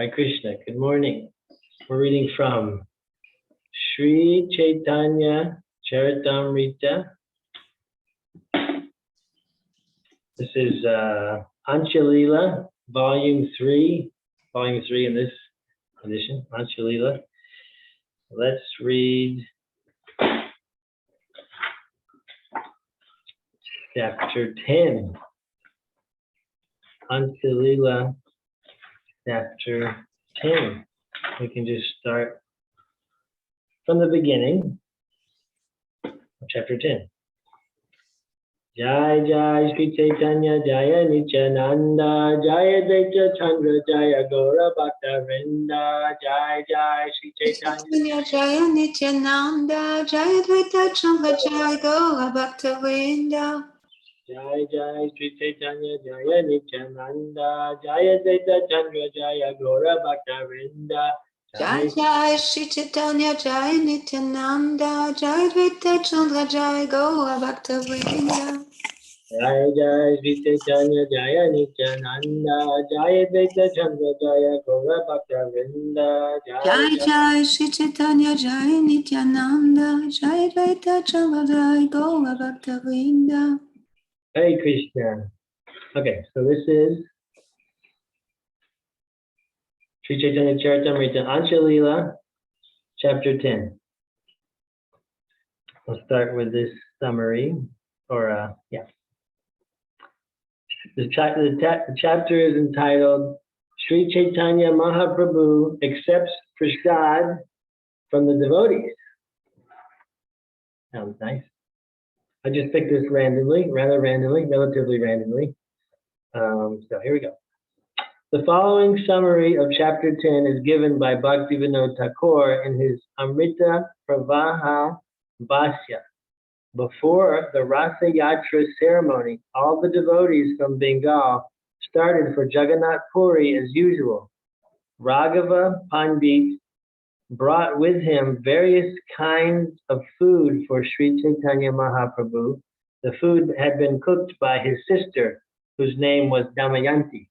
Hare Krishna. Good morning. We're reading from Sri Chaitanya Charitamrita. This is Anchalila, Volume 3 in this edition, Anchalila. Let's read Chapter 10. Anchalila, Chapter 10. We can just start from the beginning of Chapter 10. Jai Jai Sri Chaitanya Jaya Nityananda Jaya Daita Chandra Jaya Gaura Bhakta Vrinda Jai Jai Sri Chaitanya Jaya Nityananda Jaya Daita Chandra Jaya Gaura Bhakta Vrinda Jai Jai Sri Chaitanya Jaya Nityananda Jaya Daita Chandra Jaya Gaura Bhakta Vrinda Jai Jai Sri Chaitanya Jaya Nityananda Jaya Daita Chandra Jaya Gaura Bhakta Vrinda Jai Jai Sri Chaitanya Jaya Nityananda Jaya Daita Chandra Jaya Gaura Bhakta Vrinda Jai Jai Sri Chaitanya Jaya Nityananda Jaya Daita Chandra Jaya Gaura Bhakta Vrinda. Hare Krishna. Okay, so this is Sri Chaitanya Charitamrita Anchalila, Chapter 10. We'll start with this summary, The chapter is entitled Sri Chaitanya Mahaprabhu accepts prasad from the devotees. Sounds nice. I just picked this relatively randomly. So here we go. The following summary of Chapter 10 is given by Bhaktivinoda Thakur in his Amrita Pravaha Bhasya. Before the Rasa Yatra ceremony, all the devotees from Bengal started for Jagannath Puri as usual. Raghava Pandit brought with him various kinds of food for Sri Chaitanya Mahaprabhu. The food had been cooked by his sister, whose name was Damayanti.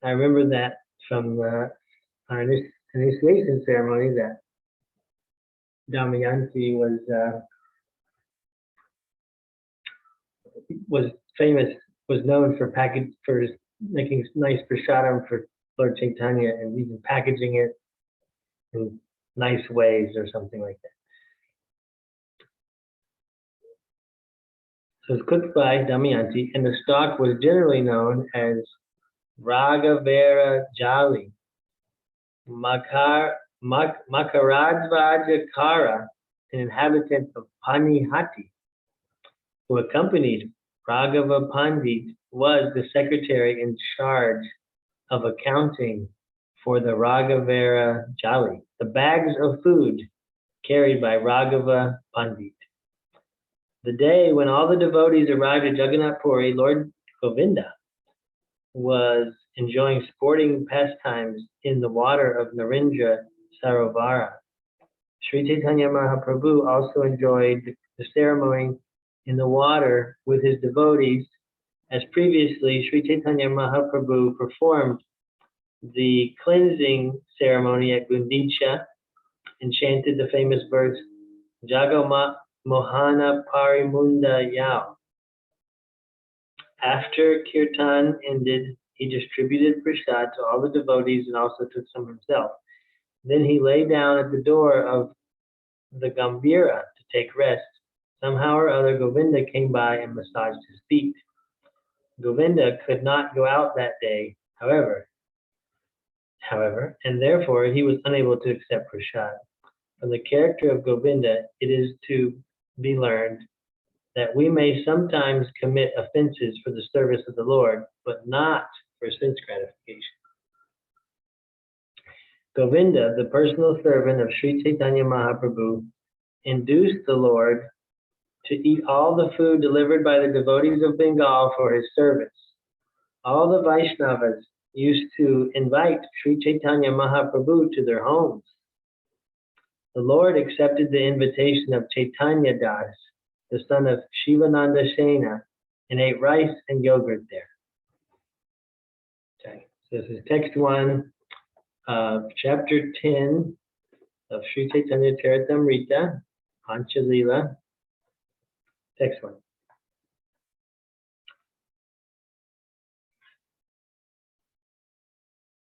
I remember that from our initiation ceremony that Damayanti was famous, was known for making nice prasadam for Lord Chaitanya and even packaging it in nice ways or something like that. So it's cooked by Damayanti, and the stock was generally known as Raghavera Jali. Makaradvajakara, an inhabitant of Panihati, who accompanied Raghava Pandit, was the secretary in charge of accounting for the Raghavera Jali, the bags of food carried by Raghava Pandit. The day when all the devotees arrived at Jagannath Puri, Lord Govinda was enjoying sporting pastimes in the water of Narendra Sarovara. Sri Chaitanya Mahaprabhu also enjoyed the ceremony in the water with his devotees. As previously, Sri Chaitanya Mahaprabhu performed the cleansing ceremony at Gundicha and chanted the famous verse, Jagama Mohana Parimunda Yao. After Kirtan ended, he distributed prasad to all the devotees and also took some himself. Then he lay down at the door of the Gambhira to take rest. Somehow or other, Govinda came by and massaged his feet. Govinda could not go out that day, however, and therefore he was unable to accept prasad. From the character of Govinda, it is to be learned that we may sometimes commit offenses for the service of the Lord, but not for sense gratification. Govinda, the personal servant of Sri Chaitanya Mahaprabhu, induced the Lord to eat all the food delivered by the devotees of Bengal for his service. All the Vaishnavas used to invite Sri Chaitanya Mahaprabhu to their homes. The Lord accepted the invitation of Chaitanya Das, the son of Shivananda Sena, and ate rice and yogurt there. Okay, This is text 1 of chapter 10 of Sri Chaitanya Charitamrita, Panchalila, text 1.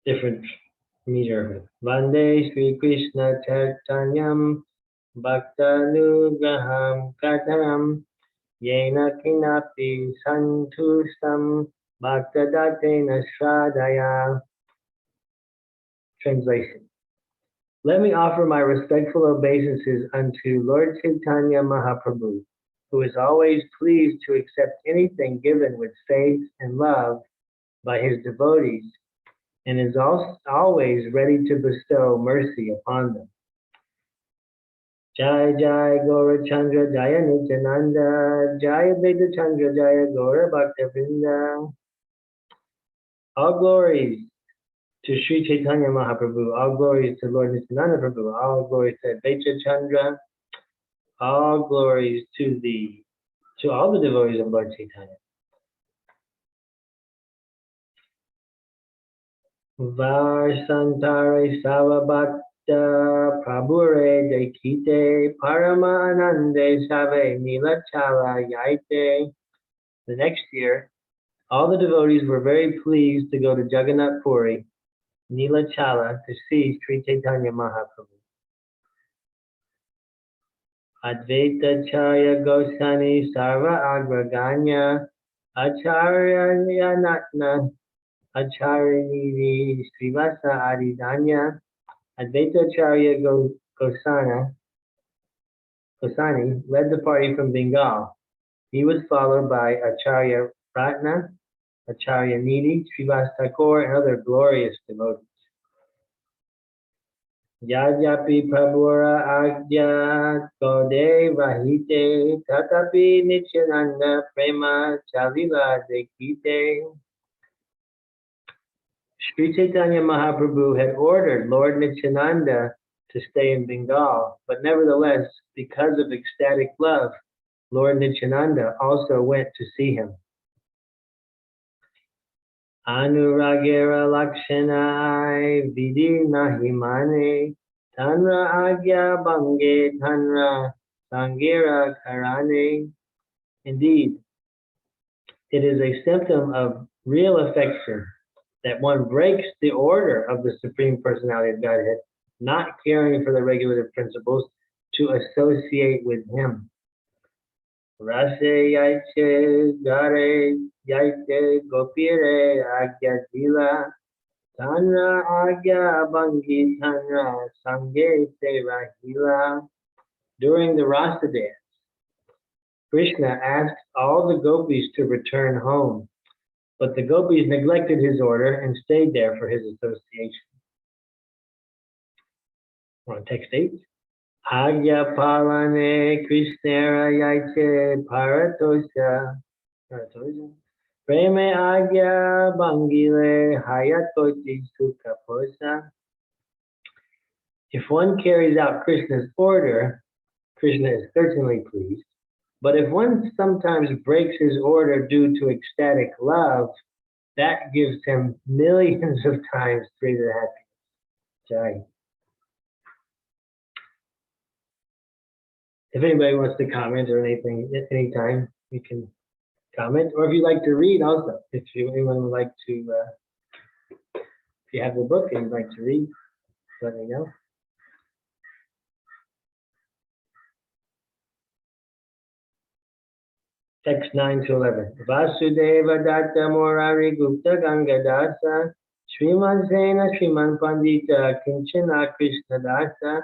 Different meter. Vande Sri Krishna Chaitanyam Bhaktanugraham Kataram Yena Kinapi Santustam Bhaktadatena Shradaya. Translation. Let me offer my respectful obeisances unto Lord Chaitanya Mahaprabhu, who is always pleased to accept anything given with faith and love by his devotees, and is always ready to bestow mercy upon them. Jai Jai Gaura Chandra Jaya Nityananda Jaya Veda Chandra Jaya Gaura Bhakta Vrinda. All glories to Sri Chaitanya Mahaprabhu, all glories to Lord Nityananda Prabhu, all glories to Advaita Chandra, all glories to all the devotees of Lord Chaitanya. Varsantare Savabhakta Prabhure Dekite Paramanande Save Nilachala Yaite. The next year, all the devotees were very pleased to go to Jagannath Puri, Nilachala, to see Sri Chaitanya Mahaprabhu. Advaita Chaya Gosani Sarva Agraganya Acharya Natna Acharinidhi Srivasa Adidanya. Advaita Acharya Gosani led the party from Bengal. He was followed by Acharya Ratna, Acharya Nidhi, Srivasa Thakur, and other glorious devotees. Yajapi Prabhura Agya Gode Rahite Tatapi Nityananda Prema Chavila Dekite. Sri Chaitanya Mahaprabhu had ordered Lord Nityananda to stay in Bengal, but nevertheless, because of ecstatic love, Lord Nityananda also went to see him. Anuragera Lakshanai Vidi Nahimane Tanra Agya Bange Tanra Sangira Karane. Indeed, it is a symptom of real affection that one breaks the order of the Supreme Personality of Godhead, not caring for the regulative principles, to associate with him. Rase Yaiche Gare Yaiche Gopire Agya Dila Tanra Agya Bangi Tanra Sange Se Rahila. During the Rasa dance, Krishna asked all the gopis to return home, but the gopis neglected his order and stayed there for his association. We're on text 8. Agya Palane Krishnera Yaiche Paratosha Preme Agya Bangile Hayatoti Sukha. If one carries out Krishna's order, Krishna is certainly pleased. But if one sometimes breaks his order due to ecstatic love, that gives him millions of times greater happiness. Jai. If anybody wants to comment or anything at any time, you can comment. Or if you'd like to read also, if anyone would like to, if you have the book and you'd like to read, let me know. Text 9 to 11. Vasudeva Datta Morari Gupta Gangadasa Sriman Sena Sriman Pandita Kinchana Krishna Dasa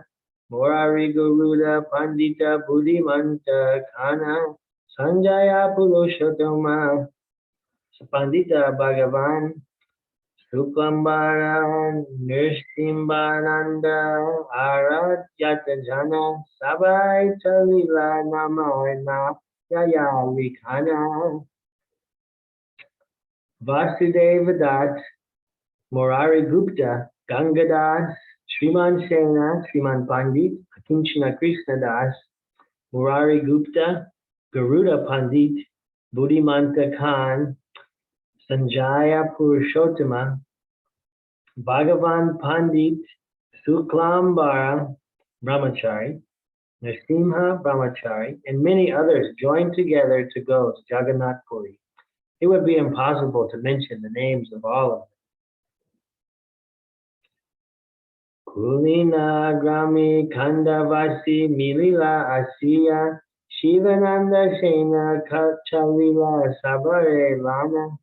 Morari Guruda Pandita Buddhimanta Kana Sanjaya Purushottama Pandita Bhagavan Suklambara Nirsimbananda Aradyata Jana Sabai Talila Namayana Yaya Likhana. Vasudeva Dutt, Morari Gupta, Gangadas, Sriman Sena, Sriman Pandit, Akinchana Krishna Das, Morari Gupta, Garuda Pandit, Buddhimanta Khan, Sanjaya Purushottama, Bhagavan Pandit Suklambara Brahmachari, Narasimha Brahmachari, and many others joined together to go to Jagannath Puri. It would be impossible to mention the names of all of them. Kulina Grami Kandavasi Milila Asiya Shivananda Sena Kachalila Sabare Lana.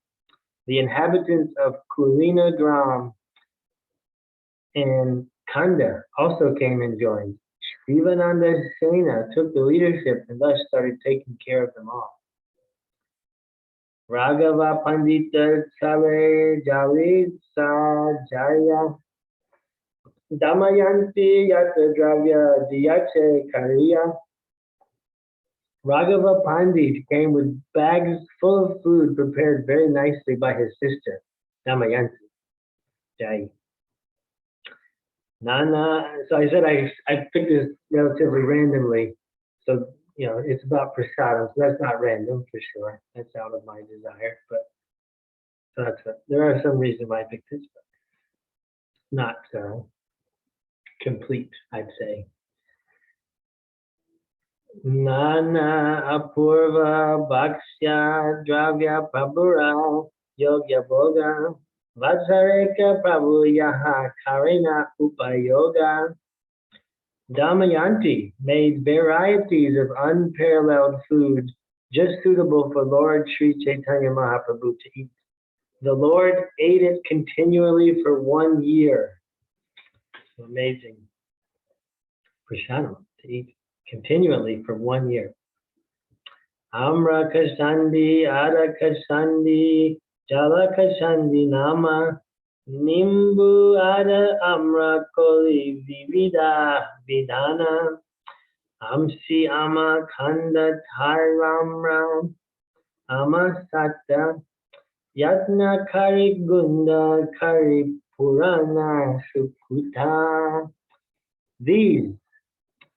The inhabitants of Kulina Gram and Kanda also came and joined. Shivananda Sena took the leadership and thus started taking care of them all. Raghava Pandita Sale Javid Sajaya Damayanti Yata Dravya Diyache Kariya. Raghava Pandit came with bags full of food prepared very nicely by his sister, Damayanti. Jai. Nana, so I said I picked this relatively randomly. So, it's about prasadam, so that's not random for sure. That's out of my desire, but so there are some reasons why I picked this, but not complete, I'd say. Nana apurva bhaksya dravya prabhura yogya boga vajreka prabhu yaha karina upayoga. Damayanti made varieties of unparalleled food just suitable for Lord Sri Chaitanya Mahaprabhu to eat. The Lord ate it continually for 1 year. Amazing. Prasadam to eat continually for 1 year. Amra kasandi, Ada kasandi, Jala kasandi nama, Nimbu Ada Amra Koli Vivida Vidana, Amsi Ama Kanda Tairamram, Ama Sata, Yatna Kari Gunda Kari Purana Sukuta. These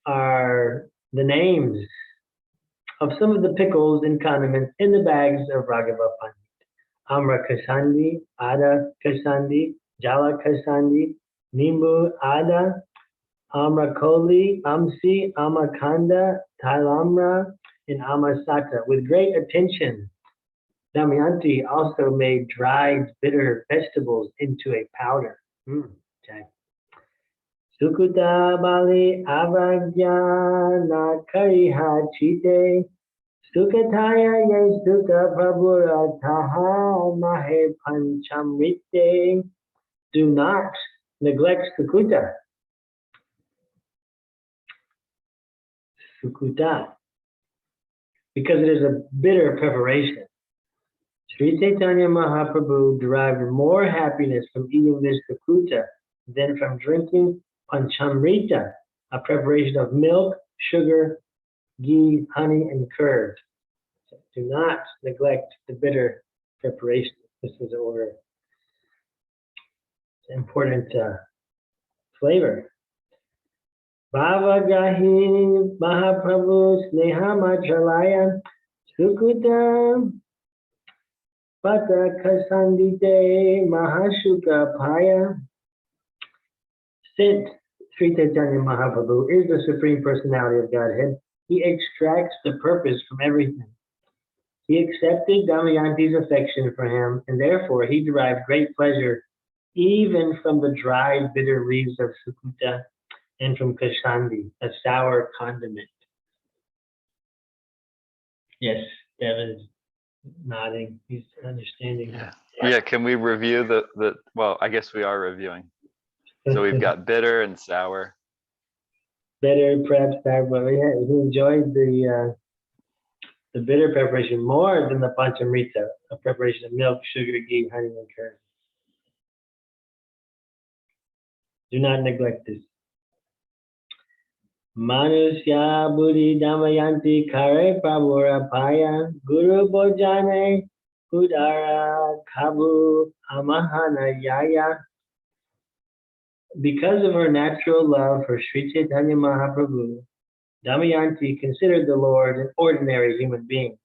are the names of some of the pickles and condiments in the bags of Raghava Pandit. Amra Kasandi, Ada Kasandi, Jala Kasandi, Nimbu Ada, Amrakoli, Amsi, Amakanda, Tailamra, and Amasata. With great attention, Damayanti also made dried bitter vegetables into a powder. Okay. Sukuta Bali Avagya Nakariha Chite Sukataya Ye Suka Prabhura Taha Mahe Panchamrite. Do not neglect Sukuta. Sukuta. Because it is a bitter preparation. Sri Chaitanya Mahaprabhu derived more happiness from eating this Sukuta than from drinking Panchamrita, a preparation of milk, sugar, ghee, honey, and curd. So do not neglect the bitter preparation. This is an order. It's an important flavor. Bhavagahi Mahaprabhu Sneha Machalaya Sukuta Pata Kasandite Mahashuka Paya. Since Sri Chaitanya Mahaprabhu is the Supreme Personality of Godhead, he extracts the purpose from everything. He accepted Damayanti's affection for him, and therefore he derived great pleasure even from the dried bitter leaves of Sukuta and from Kasandi, a sour condiment. Yes, Devin's nodding. He's understanding. Yeah, can we review the well, I guess we are reviewing. So we've got bitter and sour. Bitter, perhaps sour, but he enjoyed the bitter preparation more than the Panchamrita, a preparation of milk, sugar, ghee, honey, and curd. Do not neglect this. Manusya Buddhi Damayanti Kare Prabhura Paya Guru Bojane Udara Kabu Amahana Yaya. Because of her natural love for Sri Chaitanya Mahaprabhu, Damayanti considered the Lord an ordinary human being.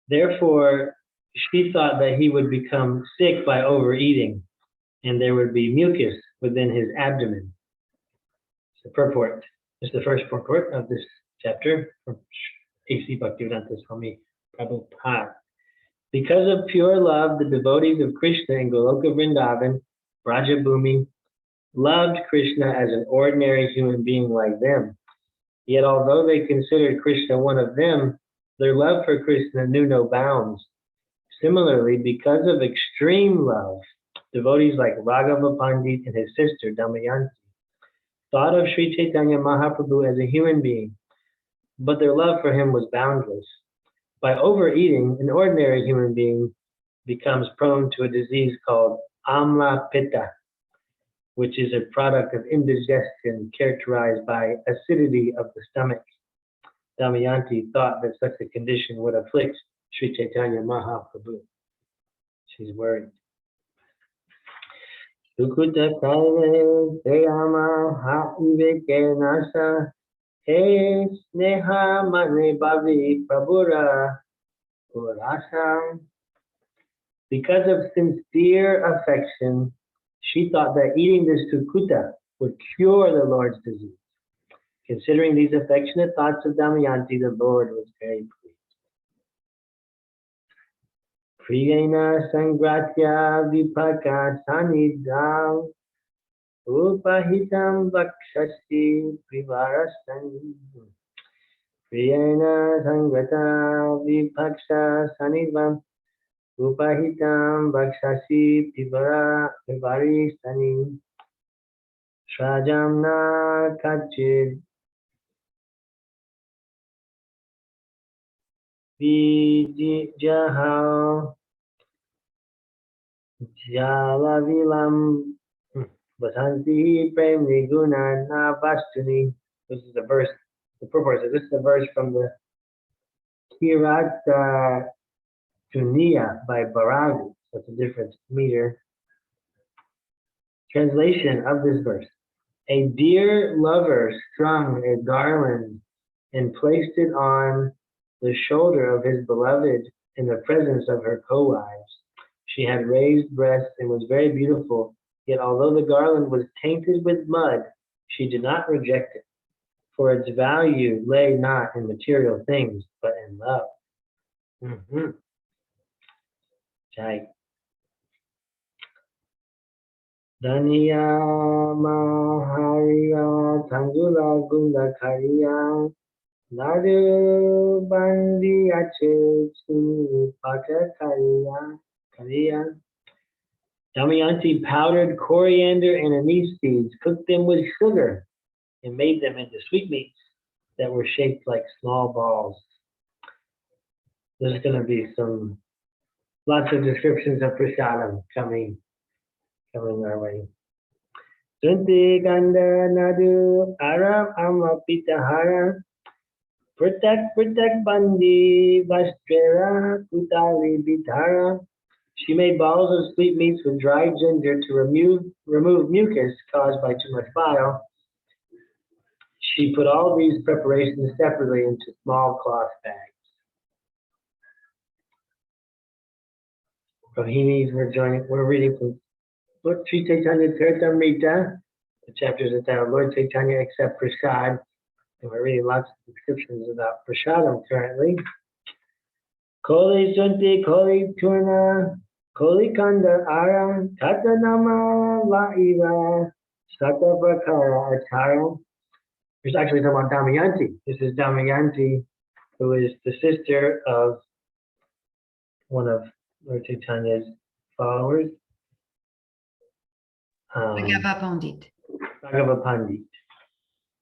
Therefore, she thought that he would become sick by overeating, and there would be mucus within his abdomen. It's the purport. It's the first purport of this chapter from A.C. Bhaktivedanta Swami Prabhupada. Because of pure love, the devotees of Krishna in Goloka Vrindavan, Brajabhumi, loved Krishna as an ordinary human being like them. Yet although they considered Krishna one of them, their love for Krishna knew no bounds. Similarly, because of extreme love, devotees like Raghava Pandit and his sister Damayanti thought of Sri Chaitanya Mahaprabhu as a human being, but their love for him was boundless. By overeating, an ordinary human being becomes prone to a disease called amla pitta, which is a product of indigestion characterized by acidity of the stomach. Damayanti thought that such a condition would afflict Sri Chaitanya Mahaprabhu. She's worried. Sukuta kale teyama ha-iveke nasa he sneha mane bhavi prabhura urasa. Because of sincere affection, she thought that eating this sukuta would cure the Lord's disease. Considering these affectionate thoughts of Damayanti, the Lord was very pleased. Priyena sangratya vipaka sanidam upahitam vakshasi privarastan. Priyena sangrata vipaksa sanidam upahitam vakshasi privaristani. Shajamna kachid Vijahal Jalavilam Vasanti Prem Niguna Navastuni. This is the verse, the purport says this is the verse from the Kirata Tunia by Baravi. So it's a different meter. Translation of this verse. A dear lover strung a garland and placed it on the shoulder of his beloved in the presence of her co-wives. She had raised breasts and was very beautiful, yet although the garland was tainted with mud, she did not reject it, for its value lay not in material things, but in love. Jai. Daniya Mahariya Tangula Gunda Kariya Nadu Bandi Ache Pata Kariya. Damayanti powdered coriander and anise seeds, cooked them with sugar, and made them into sweetmeats that were shaped like small balls. There's going to be lots of descriptions of prasadam coming our way. Sunti Ganda Nadu Aram Amapita Hara Protect Bandi Vastrera Kutali Bitara. She made balls of sweetmeats with dried ginger to remove mucus caused by too much bile. She put all these preparations separately into small cloth bags. Rohinis, we're reading from Lord Sri Chaitanya Charitamrita. The chapter is entitled Lord Chaitanya Accept Prasad. And we're reading lots of descriptions about prasadam currently. Koli Sunti, Koli Turna, Koli Kanda Ara, Tata Nama Laiva, Sata Prakara Atara. There's actually talking about Damayanti. This is Damayanti, who is the sister of one of Lord Chaitanya's followers. Raghava Pandit. Raghava Pandit.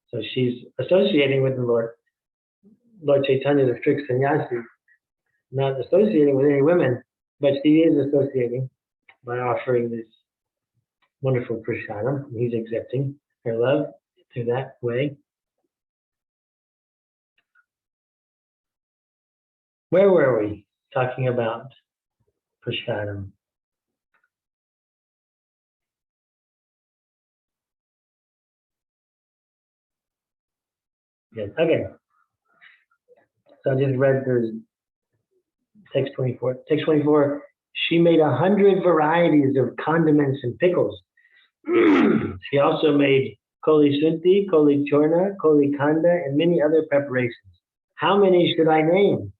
So she's associating with the Lord Chaitanya, the strict sannyasi, not associating with any women, but she is associating by offering this wonderful prasadam. He's accepting her love through that way. Where were we talking about prasadam? Yes, okay. So I just read the text 24. Text 24 She made 100 varieties of condiments and pickles. She also made koli sunti, koli chorna, koli kanda, and many other preparations. How many should I name?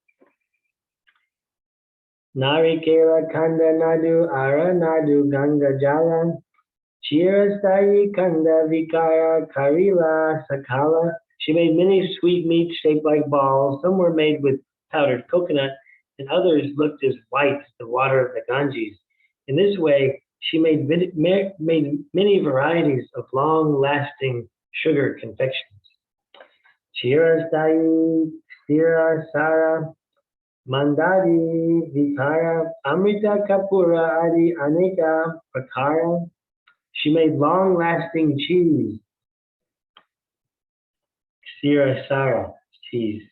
Narikela kanda nadu, ara nadu, ganga jala, chirastai kanda vikara, karila, sakala. She made many sweet meats shaped like balls. Some were made with powdered coconut, and others looked as white as the water of the Ganges. In this way, she made many varieties of long-lasting sugar confections. Chirastai, Sara, Mandadi, Vikara, Amrita Kapura, Adi Aneka, Prakara. She made long-lasting cheese, Sara cheese,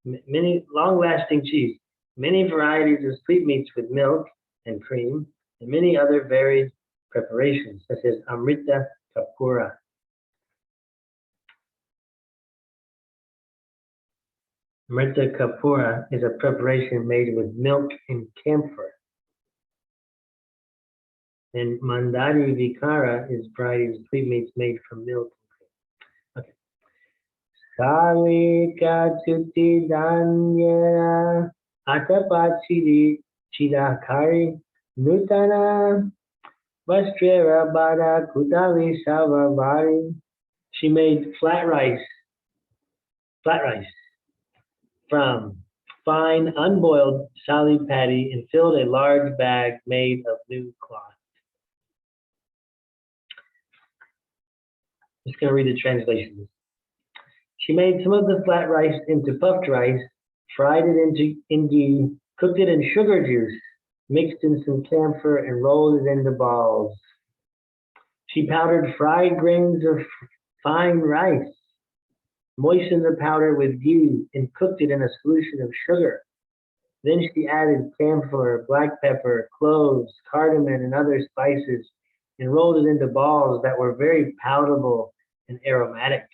many long-lasting cheese, many varieties of sweetmeats with milk and cream, and many other varied preparations, such as Amrita Kapura. Amrita Kapura is a preparation made with milk and camphor. And Mandadi Vikara is variety of sweetmeats made from milk. Okay. Salika Tuti Danyera Atapachidi Chidakari Nutana Vastrera Bada Kutali Salvavari. She made flat rice from fine unboiled sali patty and filled a large bag made of new cloth. I'm just going to read the translation. She made some of the flat rice into puffed rice, fried it in ghee, cooked it in sugar juice, mixed in some camphor, and rolled it into balls. She powdered fried grains of fine rice, moistened the powder with ghee, and cooked it in a solution of sugar. Then she added camphor, black pepper, cloves, cardamom, and other spices, and rolled it into balls that were very palatable and aromatic.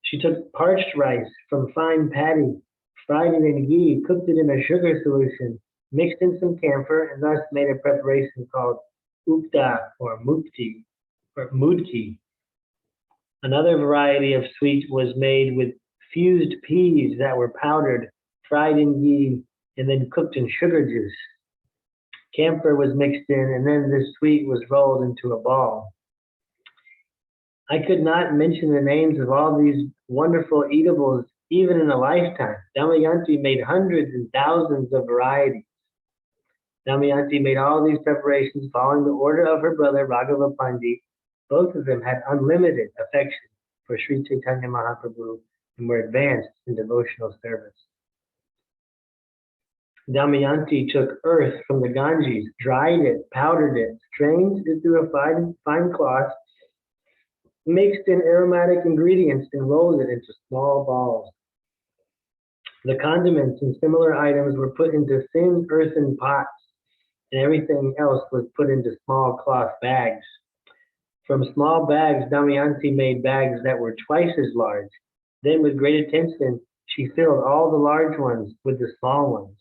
She took parched rice from fine patty, fried it in ghee, cooked it in a sugar solution, mixed in some camphor, and thus made a preparation called ukta or mudki. Another variety of sweet was made with fused peas that were powdered, fried in ghee, and then cooked in sugar juice. Camphor was mixed in, and then this sweet was rolled into a ball. I could not mention the names of all these wonderful eatables even in a lifetime. Damayanti made hundreds and thousands of varieties. Damayanti made all these preparations following the order of her brother Raghava Pandit. Both of them had unlimited affection for Sri Chaitanya Mahaprabhu and were advanced in devotional service. Damayanti took earth from the Ganges, dried it, powdered it, strained it through a fine cloth, mixed in aromatic ingredients, and rolled it into small balls. The condiments and similar items were put into thin earthen pots, and everything else was put into small cloth bags. From small bags, Damayanti made bags that were twice as large. Then, with great attention, she filled all the large ones with the small ones.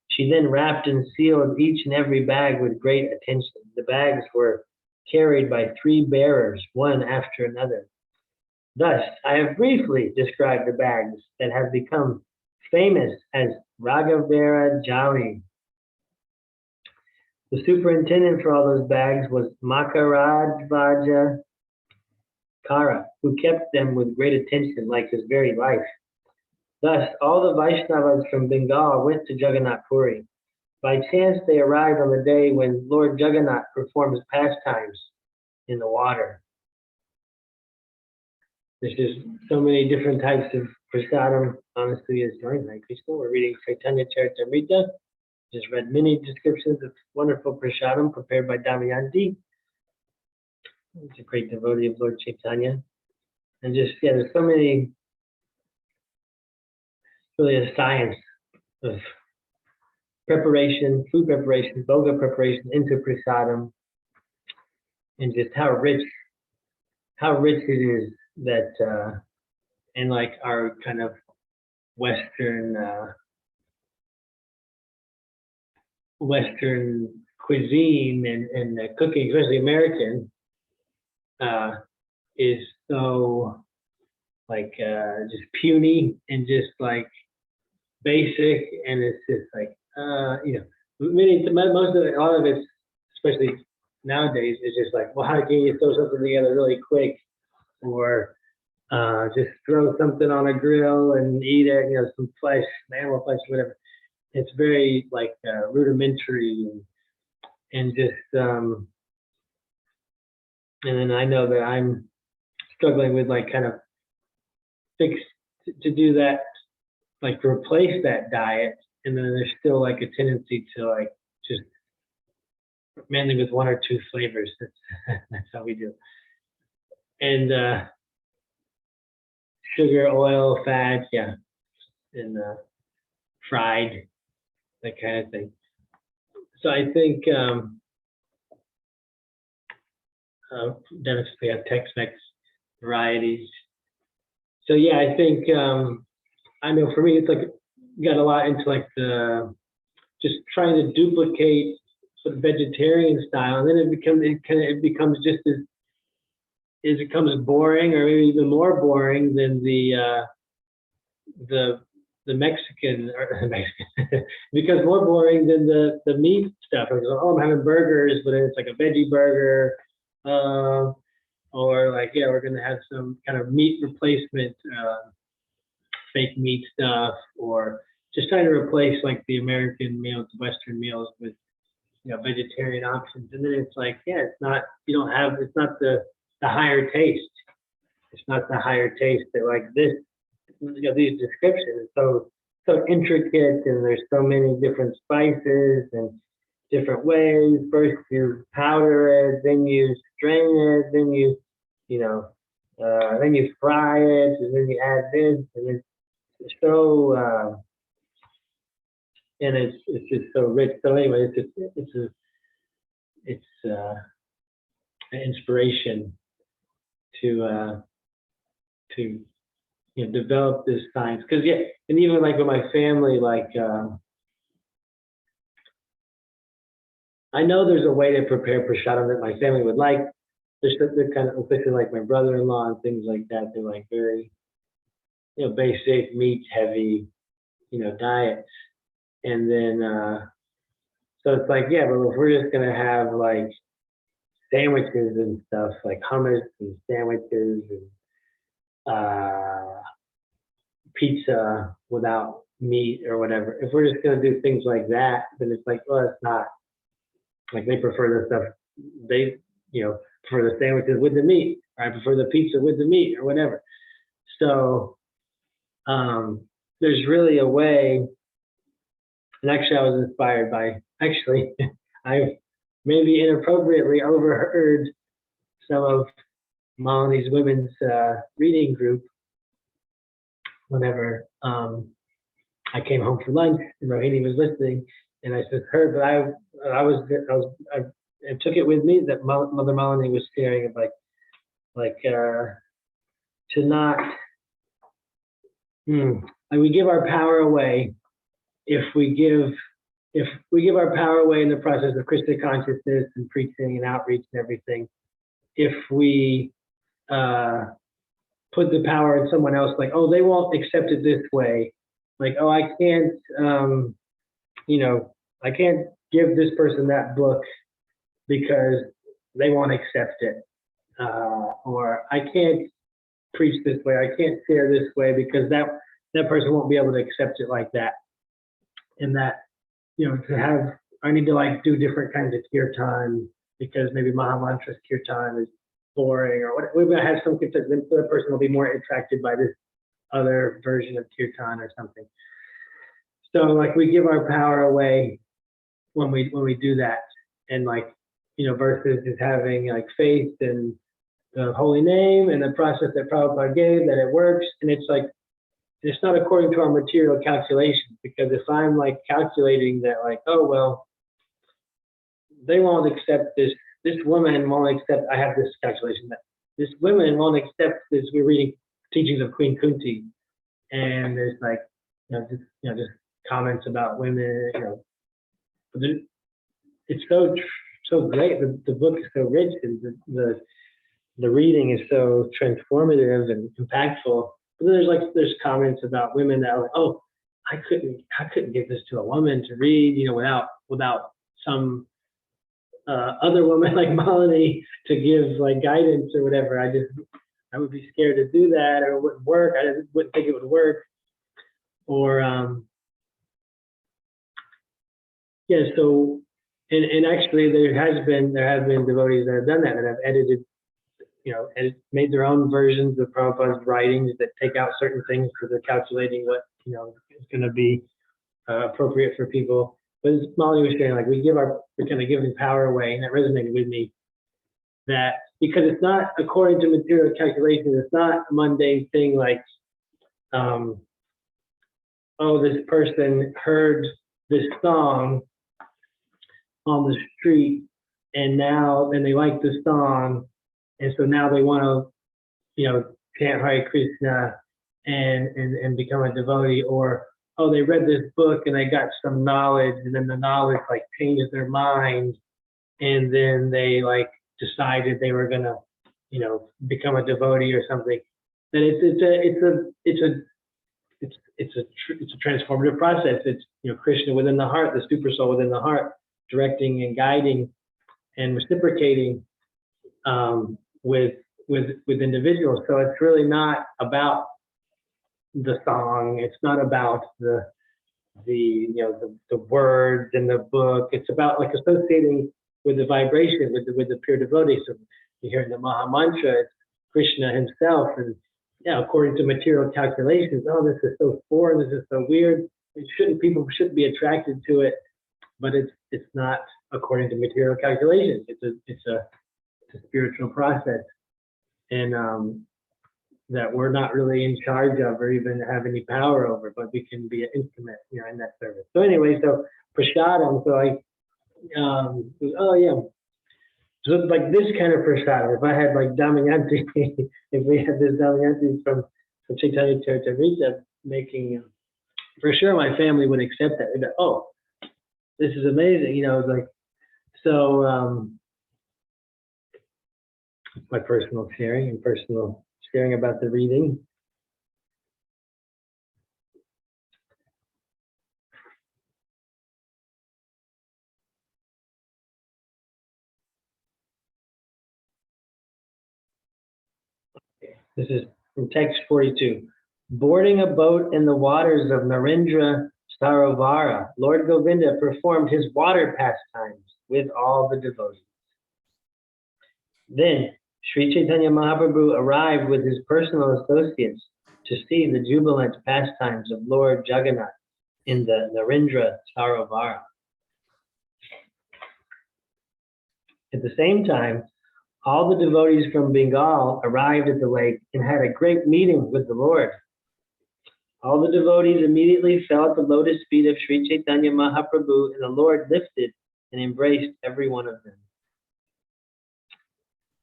She then wrapped and sealed each and every bag with great attention. The bags were carried by 3 bearers, one after another. Thus, I have briefly described the bags that have become famous as Raghavera Jali. The superintendent for all those bags was Makarajvaja Kara, who kept them with great attention like his very life. Thus, all the Vaishnavas from Bengal went to Jagannath Puri. By chance, they arrived on the day when Lord Jagannath performs pastimes in the water. There's just so many different types of prasadam, honestly, as joined Hare Krishna. We're reading Chaitanya Charitamrita. Just read many descriptions of wonderful prasadam prepared by Damayanti. He's a great devotee of Lord Chaitanya. And just, yeah, there's so many, really a science of preparation, food preparation, bhoga preparation into prasadam, and just how rich it is that, in like our kind of Western Western cuisine and cooking, especially American, is so like just puny and just like basic, and it's just like most of it, a lot of it, especially nowadays, is just like, well, how can you throw something together really quick, or just throw something on a grill and eat it, some flesh, animal flesh, whatever. It's very like rudimentary and just and then I know that I'm struggling with like kind of fix to do that, like to replace that diet, and then there's still like a tendency to like just mainly with one or two flavors. That's how we do. And sugar, oil, fat, yeah, and fried, that kind of thing. So I think Dennis, we have Tex-Mex varieties. So yeah, I think I know for me it's like got a lot into like the just trying to duplicate sort of vegetarian style, and then it becomes just as it becomes boring, or maybe even more boring than the Mexican, or Mexican becomes more boring than the meat stuff. Like, oh, I'm having burgers, but it's like a veggie burger, or like, yeah, we're gonna have some kind of meat replacement, fake meat stuff, or just trying to replace like the American meals, Western meals with vegetarian options. And then it's like, yeah, it's not it's not the higher taste. It's not the higher taste that like this, these descriptions so intricate, and there's so many different spices and different ways. First you powder it, then you strain it, then then you fry it, and then you add this, and it's so and it's just so rich. So anyway, it's an inspiration to develop this science, because yeah, and even like with my family, like I know there's a way to prepare prashadam that my family would like. They're kind of, especially like my brother-in-law and things like that. They're like very basic meat heavy diets, and then so it's like, yeah, but if we're just gonna have like sandwiches and stuff, like hummus and sandwiches and pizza without meat or whatever. If we're just gonna do things like that, then it's like, well, it's not like they prefer the stuff they prefer the sandwiches with the meat, or I prefer the pizza with the meat or whatever. So there's really a way, and actually I was inspired by I maybe inappropriately overheard some of Malini's women's reading group whenever I came home for lunch and Rohini was listening, and I said, "Her," but I took it with me that Mother Malini was sharing of like to not like we give our power away if we give our power away in the process of Krishna consciousness and preaching and outreach and everything. If we put the power in someone else, like, oh, they won't accept it this way. Like, oh, I can't, I can't give this person that book because they won't accept it. Or I can't preach this way. I can't share this way because that person won't be able to accept it like that. And that, I need to like do different kinds of kirtan because maybe Mahamantra's kirtan is boring, or what. We're going to have some kirtan, then the person will be more attracted by this other version of kirtan or something. So like we give our power away when we do that, and like, versus just having like faith in the holy name and the process that Prabhupada gave, that it works. And it's like, it's not according to our material calculations, because if I'm like calculating that like, oh, well, they won't accept this woman won't accept, I have this calculation that this woman won't accept this. We're reading teachings of Queen Kunti, and there's like, just comments about women, But it's so great. The book is so rich, and the reading is so transformative and impactful. But then there's comments about women that are like, oh, I couldn't give this to a woman to read, without some other woman like Melanie to give like guidance or whatever. I would be scared to do that, or it wouldn't work. I wouldn't think it would work. Or yeah, so and actually there have been devotees that have done that have edited, made their own versions of Prabhupada's writings that take out certain things because they're calculating what is going to be appropriate for people. But as Molly was saying, like we're kind of giving power away, and that resonated with me. That because it's not according to material calculations, it's not a mundane thing like, oh, this person heard this song on the street, and they like the song, and so now they want to, chant Hare Krishna and become a devotee, or oh, they read this book and they got some knowledge, and then the knowledge like changes their mind, and then they like decided they were gonna, become a devotee or something. Then it's a transformative process. It's Krishna within the heart, the super soul within the heart, directing and guiding and reciprocating with individuals. So it's really not about the song. It's not about the words in the book. It's about like associating with the vibration, with the pure devotee. So you hear in the Maha Mantra, it's Krishna himself, and according to material calculations, oh, this is so foreign, this is so weird. People shouldn't be attracted to it, but it's not according to material calculations. It's a spiritual process, and that we're not really in charge of or even have any power over, but we can be an instrument, in that service. So anyway, so prasadam, oh yeah, so like this kind of prasadam. If I had like Damayanti, if we had this Damayanti from Chaitanya Charitamrita making, for sure my family would accept that. They'd go, oh, this is amazing, like, so my personal sharing about the reading. This is from text 42. Boarding a boat in the waters of Narendra Sarovara, Lord Govinda performed his water pastimes with all the devotees. Then Sri Chaitanya Mahaprabhu arrived with his personal associates to see the jubilant pastimes of Lord Jagannath in the Narendra Sarovara. At the same time, all the devotees from Bengal arrived at the lake and had a great meeting with the Lord. All the devotees immediately fell at the lotus feet of Sri Chaitanya Mahaprabhu, and the Lord lifted and embraced every one of them.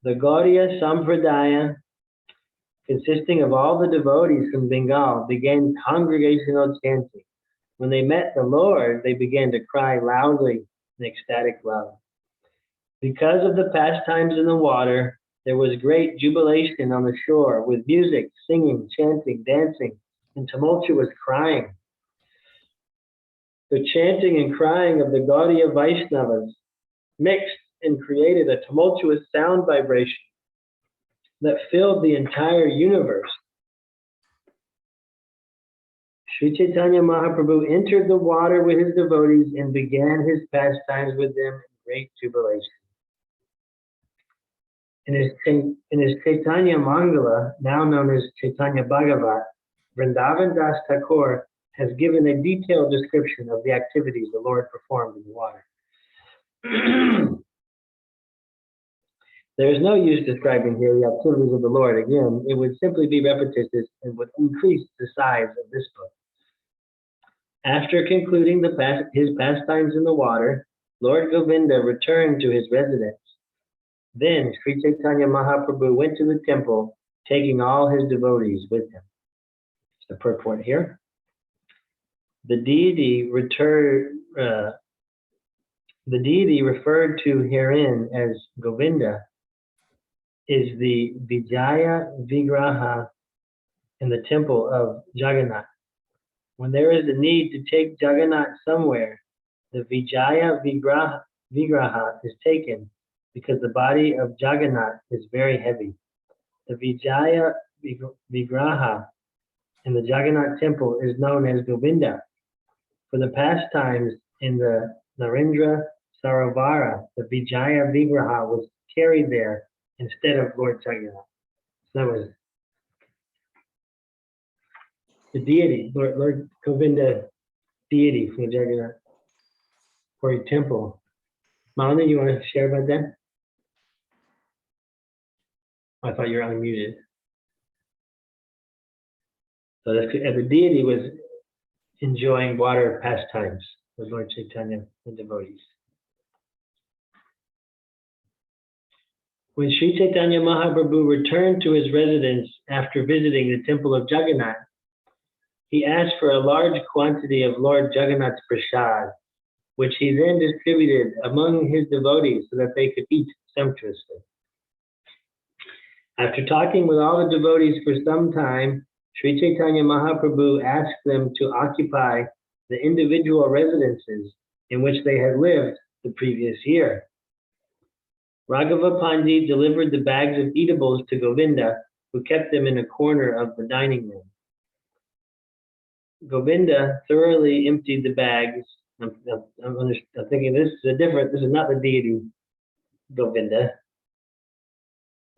The Gaudiya Sampradaya, consisting of all the devotees from Bengal, began congregational chanting. When they met the Lord, they began to cry loudly in ecstatic love. Because of the pastimes in the water, there was great jubilation on the shore, with music, singing, chanting, dancing, and tumultuous crying. The chanting and crying of the Gaudiya Vaishnavas mixed and created a tumultuous sound vibration that filled the entire universe. Sri Chaitanya Mahaprabhu entered the water with his devotees and began his pastimes with them in great jubilation. In his Chaitanya Mangala, now known as Chaitanya Bhagavat, Vrindavan Das Thakur has given a detailed description of the activities the Lord performed in the water. There is no use describing here the activities of the Lord. Again, it would simply be repetitious and would increase the size of this book. After concluding his pastimes in the water, Lord Govinda returned to his residence. Then Sri Chaitanya Mahaprabhu went to the temple, taking all his devotees with him. It's the purport here. The deity returned The deity referred to herein as Govinda is the Vijaya Vigraha in the temple of Jagannath. When there is a need to take Jagannath somewhere, the Vijaya Vigraha is taken because the body of Jagannath is very heavy. The Vijaya Vigraha in the Jagannath temple is known as Govinda. For the pastimes in the Narendra Sarovara, the Vijaya Vigraha was carried there instead of Lord Jagannath. So that was the deity, Lord Govinda deity for Jagannath, for a temple. Malini, you want to share about that? I thought you were unmuted. So the deity was enjoying water pastimes with Lord Chaitanya and devotees. When Sri Chaitanya Mahaprabhu returned to his residence after visiting the temple of Jagannath, he asked for a large quantity of Lord Jagannath's prasad, which he then distributed among his devotees so that they could eat sumptuously. After talking with all the devotees for some time, Sri Chaitanya Mahaprabhu asked them to occupy the individual residences in which they had lived the previous year. Raghava Pandit delivered the bags of eatables to Govinda, who kept them in a corner of the dining room. Govinda thoroughly emptied the bags. I'm thinking this is not the deity Govinda.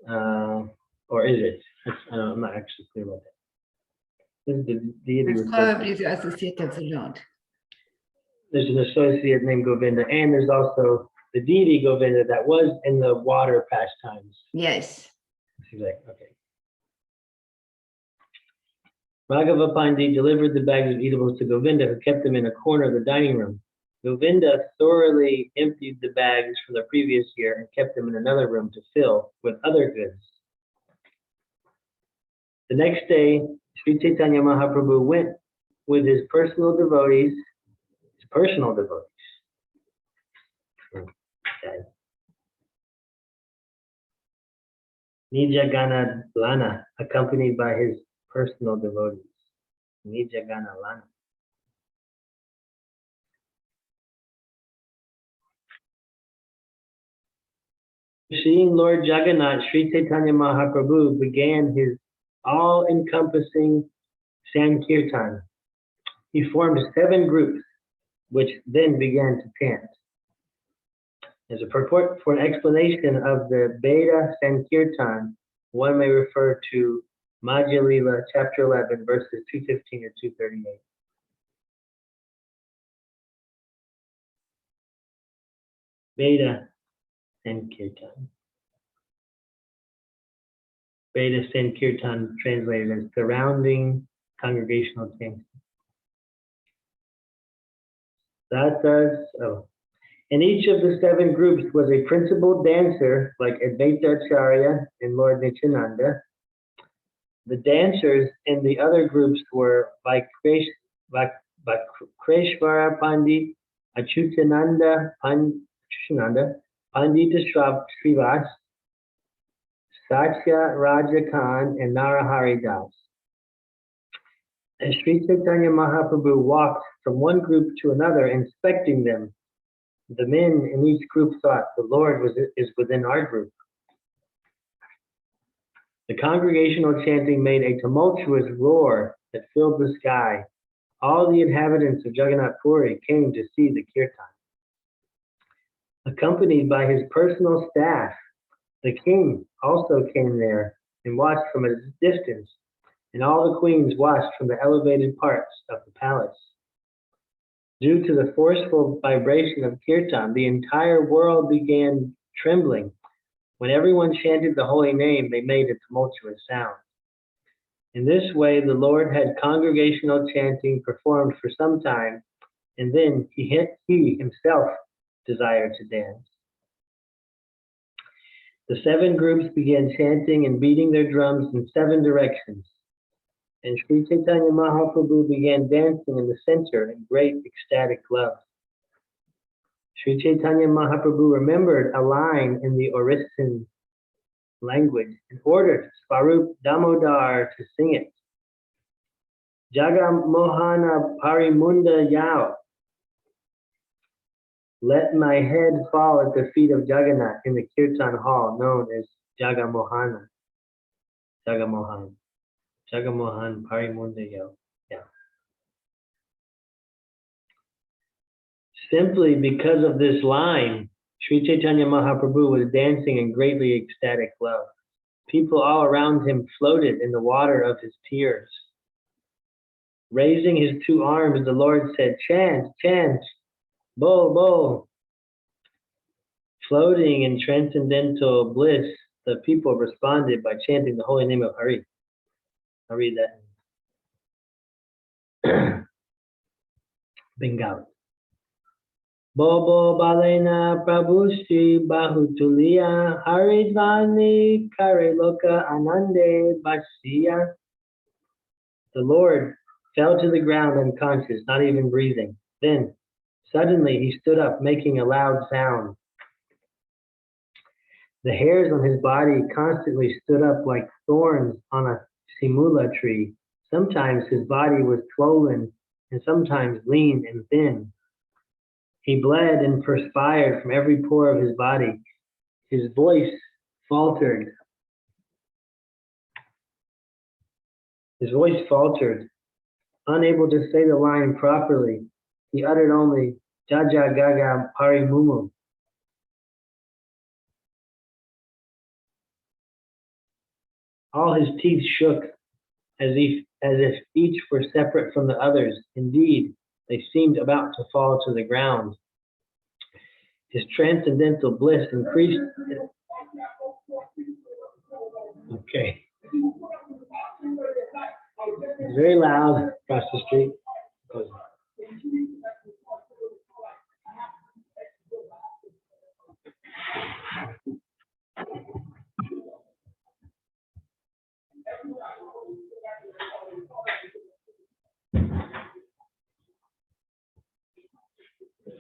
Or is it? I'm not actually clear about that. This is the deity. It's probably the associate of the Lord. There's an associate named Govinda, and there's also the deity Govinda that was in the water pastimes. Yes. Exactly. Okay. Raghava Pandit delivered the bags of eatables to Govinda, who kept them in a corner of the dining room. Govinda thoroughly emptied the bags from the previous year and kept them in another room to fill with other goods. The next day, Sri Chaitanya Mahaprabhu went with his personal devotees. Okay. Nijagana Lana, accompanied by his personal devotees. Nijagana Lana. Seeing Lord Jagannath, Sri Chaitanya Mahaprabhu began his all-encompassing Sankirtan. He formed 7 groups, which then began to chant. As a purport for an explanation of the Veda Sankirtan, one may refer to Madhya Lila, chapter 11, verses 215 or 238. Veda Sankirtan. Veda Sankirtan translated as surrounding congregational chanting. In each of the 7 groups was a principal dancer like Advaita Acharya and Lord Nityananda. The dancers in the other groups were Kreshvara Pandit, Achyutananda Pandita Srivas, Satya Raja Khan, and Narahari Das. As Sri Chaitanya Mahaprabhu walked from one group to another, inspecting them, the men in each group thought, the Lord is within our group. The congregational chanting made a tumultuous roar that filled the sky. All the inhabitants of Jagannath Puri came to see the kirtan. Accompanied by his personal staff, the king also came there and watched from a distance, and all the queens watched from the elevated parts of the palace. Due to the forceful vibration of kirtan, the entire world began trembling. When everyone chanted the holy name, they made a tumultuous sound. In this way, the Lord had congregational chanting performed for some time, and then he himself desired to dance. The 7 groups began chanting and beating their drums in 7 directions, and Sri Chaitanya Mahaprabhu began dancing in the center in great ecstatic love. Sri Chaitanya Mahaprabhu remembered a line in the Orissa language and ordered Swarup Damodar to sing it. Jaga Mohana Parimunda Yao. Let my head fall at the feet of Jagannath in the Kirtan hall known as Jaga Mohana. Jaga Mohan. Jaga Mohan Parimunda Yao. Yeah. Simply because of this line, Sri Chaitanya Mahaprabhu was dancing in greatly ecstatic love. People all around him floated in the water of his tears. Raising his two arms, the Lord said, chant, chant, bo, bo. Floating in transcendental bliss, the people responded by chanting the holy name of Hari. I'll read that. Bengali. Bobo Balena Prabhushri Bahutulia Haridvani Kareloka Anande Basiya. The Lord fell to the ground unconscious, not even breathing. Then, suddenly, he stood up, making a loud sound. The hairs on his body constantly stood up like thorns on a simula tree. Sometimes his body was swollen, and sometimes lean and thin. He bled and perspired from every pore of his body. His voice faltered. Unable to say the line properly, he uttered only Jaja Gaga Parimumu. All his teeth shook as if each were separate from the others. Indeed, they seemed about to fall to the ground. His transcendental bliss increased. Okay. It's very loud across the street.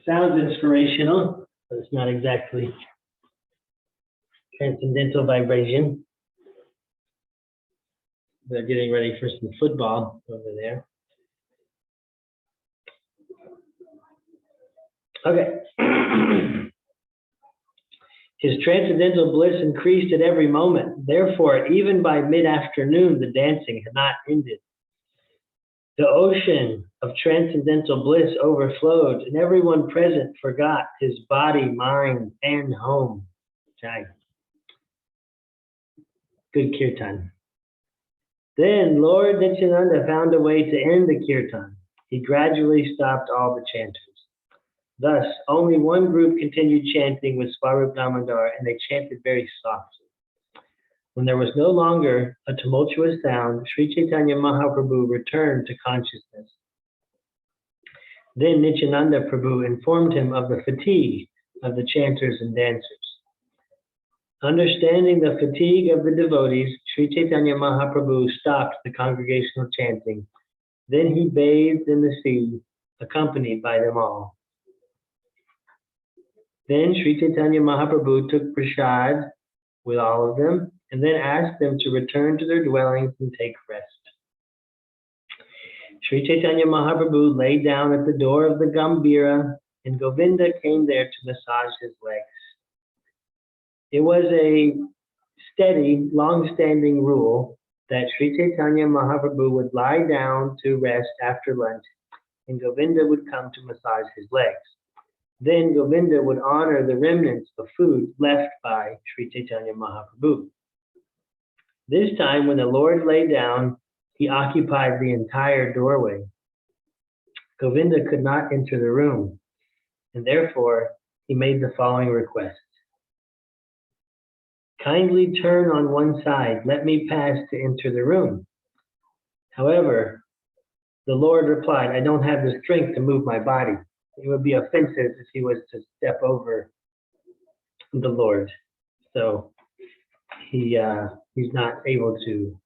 Sounds inspirational, but it's not exactly transcendental vibration. They're getting ready for some football over there. Okay. His transcendental bliss increased at every moment. Therefore, even by mid-afternoon, the dancing had not ended. The ocean of transcendental bliss overflowed, and everyone present forgot his body, mind, and home. Jai. Good kirtan. Then Lord Nityananda found a way to end the kirtan. He gradually stopped all the chanters. Thus, only one group continued chanting with Swarup Damodar, and they chanted very softly. When there was no longer a tumultuous sound, Sri Chaitanya Mahaprabhu returned to consciousness. Then Nityananda Prabhu informed him of the fatigue of the chanters and dancers. Understanding the fatigue of the devotees, Sri Chaitanya Mahaprabhu stopped the congregational chanting. Then he bathed in the sea, accompanied by them all. Then Sri Chaitanya Mahaprabhu took prasad with all of them, and then asked them to return to their dwellings and take rest. Sri Chaitanya Mahaprabhu lay down at the door of the Gambhira, and Govinda came there to massage his legs. It was a steady, long-standing rule that Sri Chaitanya Mahaprabhu would lie down to rest after lunch, and Govinda would come to massage his legs. Then Govinda would honor the remnants of food left by Sri Chaitanya Mahaprabhu. This time, when the Lord lay down, he occupied the entire doorway. Govinda could not enter the room, and therefore he made the following request. Kindly turn on one side, let me pass to enter the room. However, the Lord replied, I don't have the strength to move my body. It would be offensive if he was to step over the Lord. So he's not able to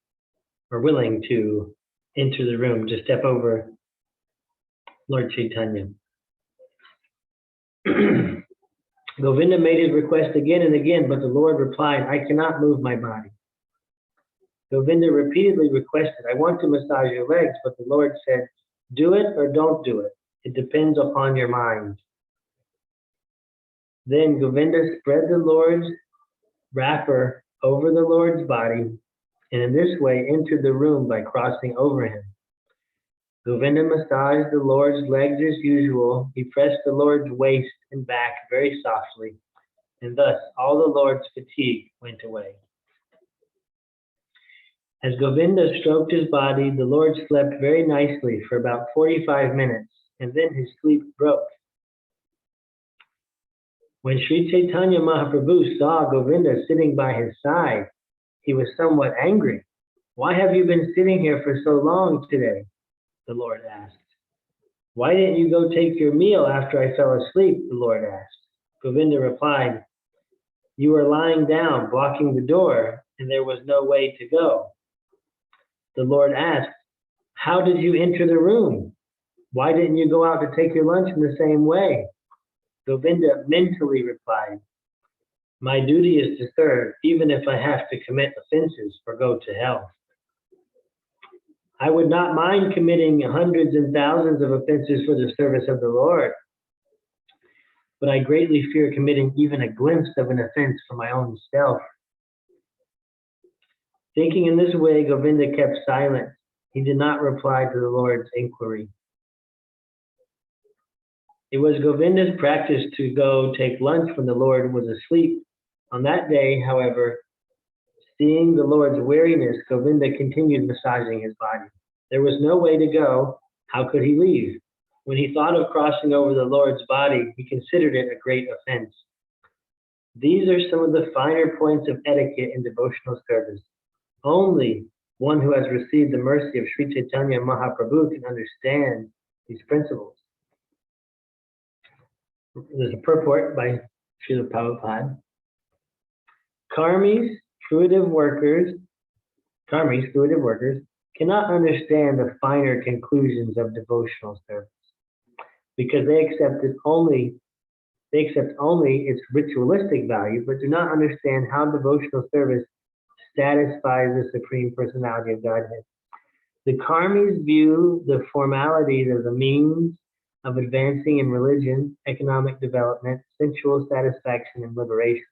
or willing to enter the room to step over Lord Chaitanya. Govinda made his request again and again, but the Lord replied, I cannot move my body. Govinda repeatedly requested, I want to massage your legs, but the Lord said, do it or don't do it. It depends upon your mind. Then Govinda spread the Lord's wrapper over the Lord's body, and in this way entered the room by crossing over him. Govinda massaged the Lord's legs as usual. He pressed the Lord's waist and back very softly, and thus all the Lord's fatigue went away. As Govinda stroked his body, the Lord slept very nicely for about 45 minutes, and then his sleep broke. When Sri Chaitanya Mahaprabhu saw Govinda sitting by his side, he was somewhat angry. Why have you been sitting here for so long today? The Lord asked. Why didn't you go take your meal after I fell asleep? The Lord asked. Govinda replied, you were lying down, blocking the door, and there was no way to go. The Lord asked, how did you enter the room? Why didn't you go out to take your lunch in the same way? Govinda mentally replied, my duty is to serve, even if I have to commit offenses or go to hell. I would not mind committing hundreds and thousands of offenses for the service of the Lord, but I greatly fear committing even a glimpse of an offense for my own self. Thinking in this way, Govinda kept silent. He did not reply to the Lord's inquiry. It was Govinda's practice to go take lunch when the Lord was asleep. On that day, however, seeing the Lord's weariness, Govinda continued massaging his body. There was no way to go. How could he leave? When he thought of crossing over the Lord's body, he considered it a great offense. These are some of the finer points of etiquette in devotional service. Only one who has received the mercy of Sri Chaitanya Mahaprabhu can understand these principles. There's a purport by Srila Prabhupada. Karmis, fruitive workers, cannot understand the finer conclusions of devotional service because they accept only its ritualistic value, but do not understand how devotional service satisfies the Supreme Personality of Godhead. The Karmis view the formalities as a means of advancing in religion, economic development, sensual satisfaction, and liberation.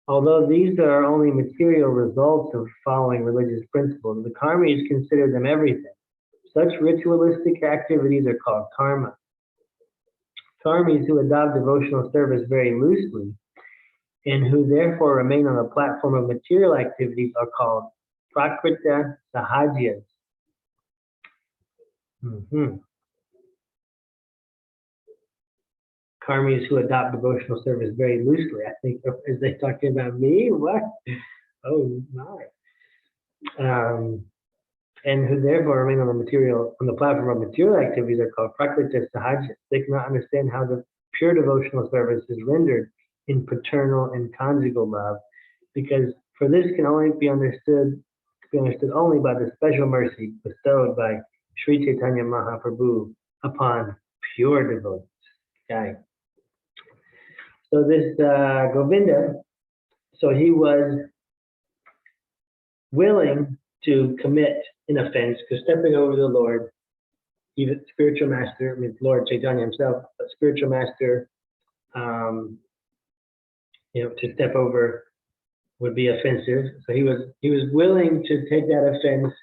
Although these are only material results of following religious principles, the Karmis consider them everything. Such ritualistic activities are called karma. Karmis who adopt devotional service very loosely and who therefore remain on the platform of material activities are called prakrita sahajas. Karmis who adopt devotional service very loosely. I think, is they talking about me? What? Oh my. And who therefore remain on the platform of material activities are called prakrita sahajas. They cannot understand how the pure devotional service is rendered in paternal and conjugal love, because for this can only be understood only by the special mercy bestowed by Sri Chaitanya Mahaprabhu upon pure devotees. Okay. So this Govinda, so he was willing to commit an offense, because stepping over the Lord, even spiritual master, I mean Lord Chaitanya himself, but spiritual master, to step over would be offensive. So he was willing to take that offense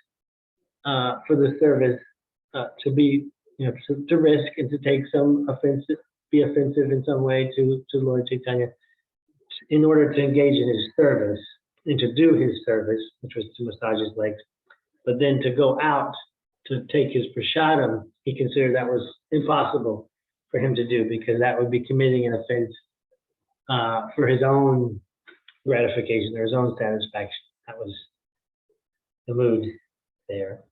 for the service, to be, to risk and to take some offense, be offensive in some way to Lord Chaitanya, in order to engage in his service and to do his service, which was to massage his legs. But then to go out to take his prasadam, he considered that was impossible for him to do, because that would be committing an offense for his own gratification or his own satisfaction. That was the mood there.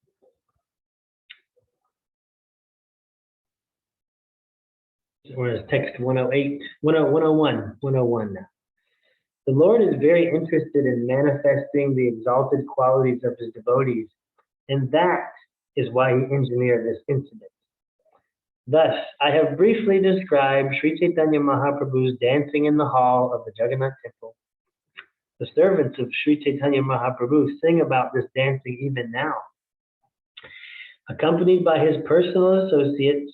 We're in text 108, 101 now. The Lord is very interested in manifesting the exalted qualities of his devotees, and that is why he engineered this incident. Thus, I have briefly described Sri Chaitanya Mahaprabhu's dancing in the hall of the Jagannath temple. The servants of Sri Chaitanya Mahaprabhu sing about this dancing even now. Accompanied by his personal associates,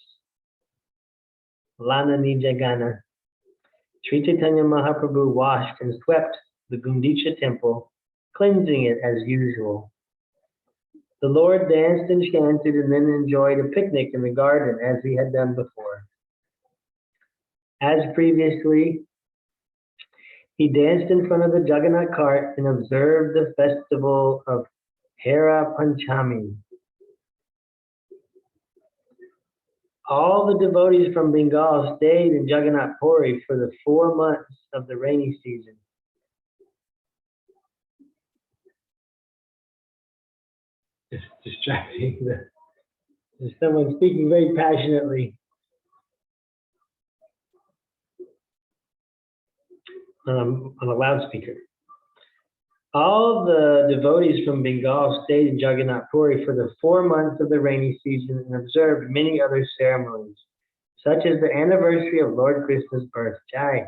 Lana Nijagana, Sri Chaitanya Mahaprabhu washed and swept the Gundicha temple, cleansing it as usual. The Lord danced and chanted and then enjoyed a picnic in the garden as he had done before. As previously, he danced in front of the Jagannath cart and observed the festival of Hera Panchami. All the devotees from Bengal stayed in Jagannath Puri for the 4 months of the rainy season. It's distracting. There's someone speaking very passionately on a loudspeaker. All the devotees from Bengal stayed in Jagannath Puri for the 4 months of the rainy season and observed many other ceremonies, such as the anniversary of Lord Krishna's birth, Jai.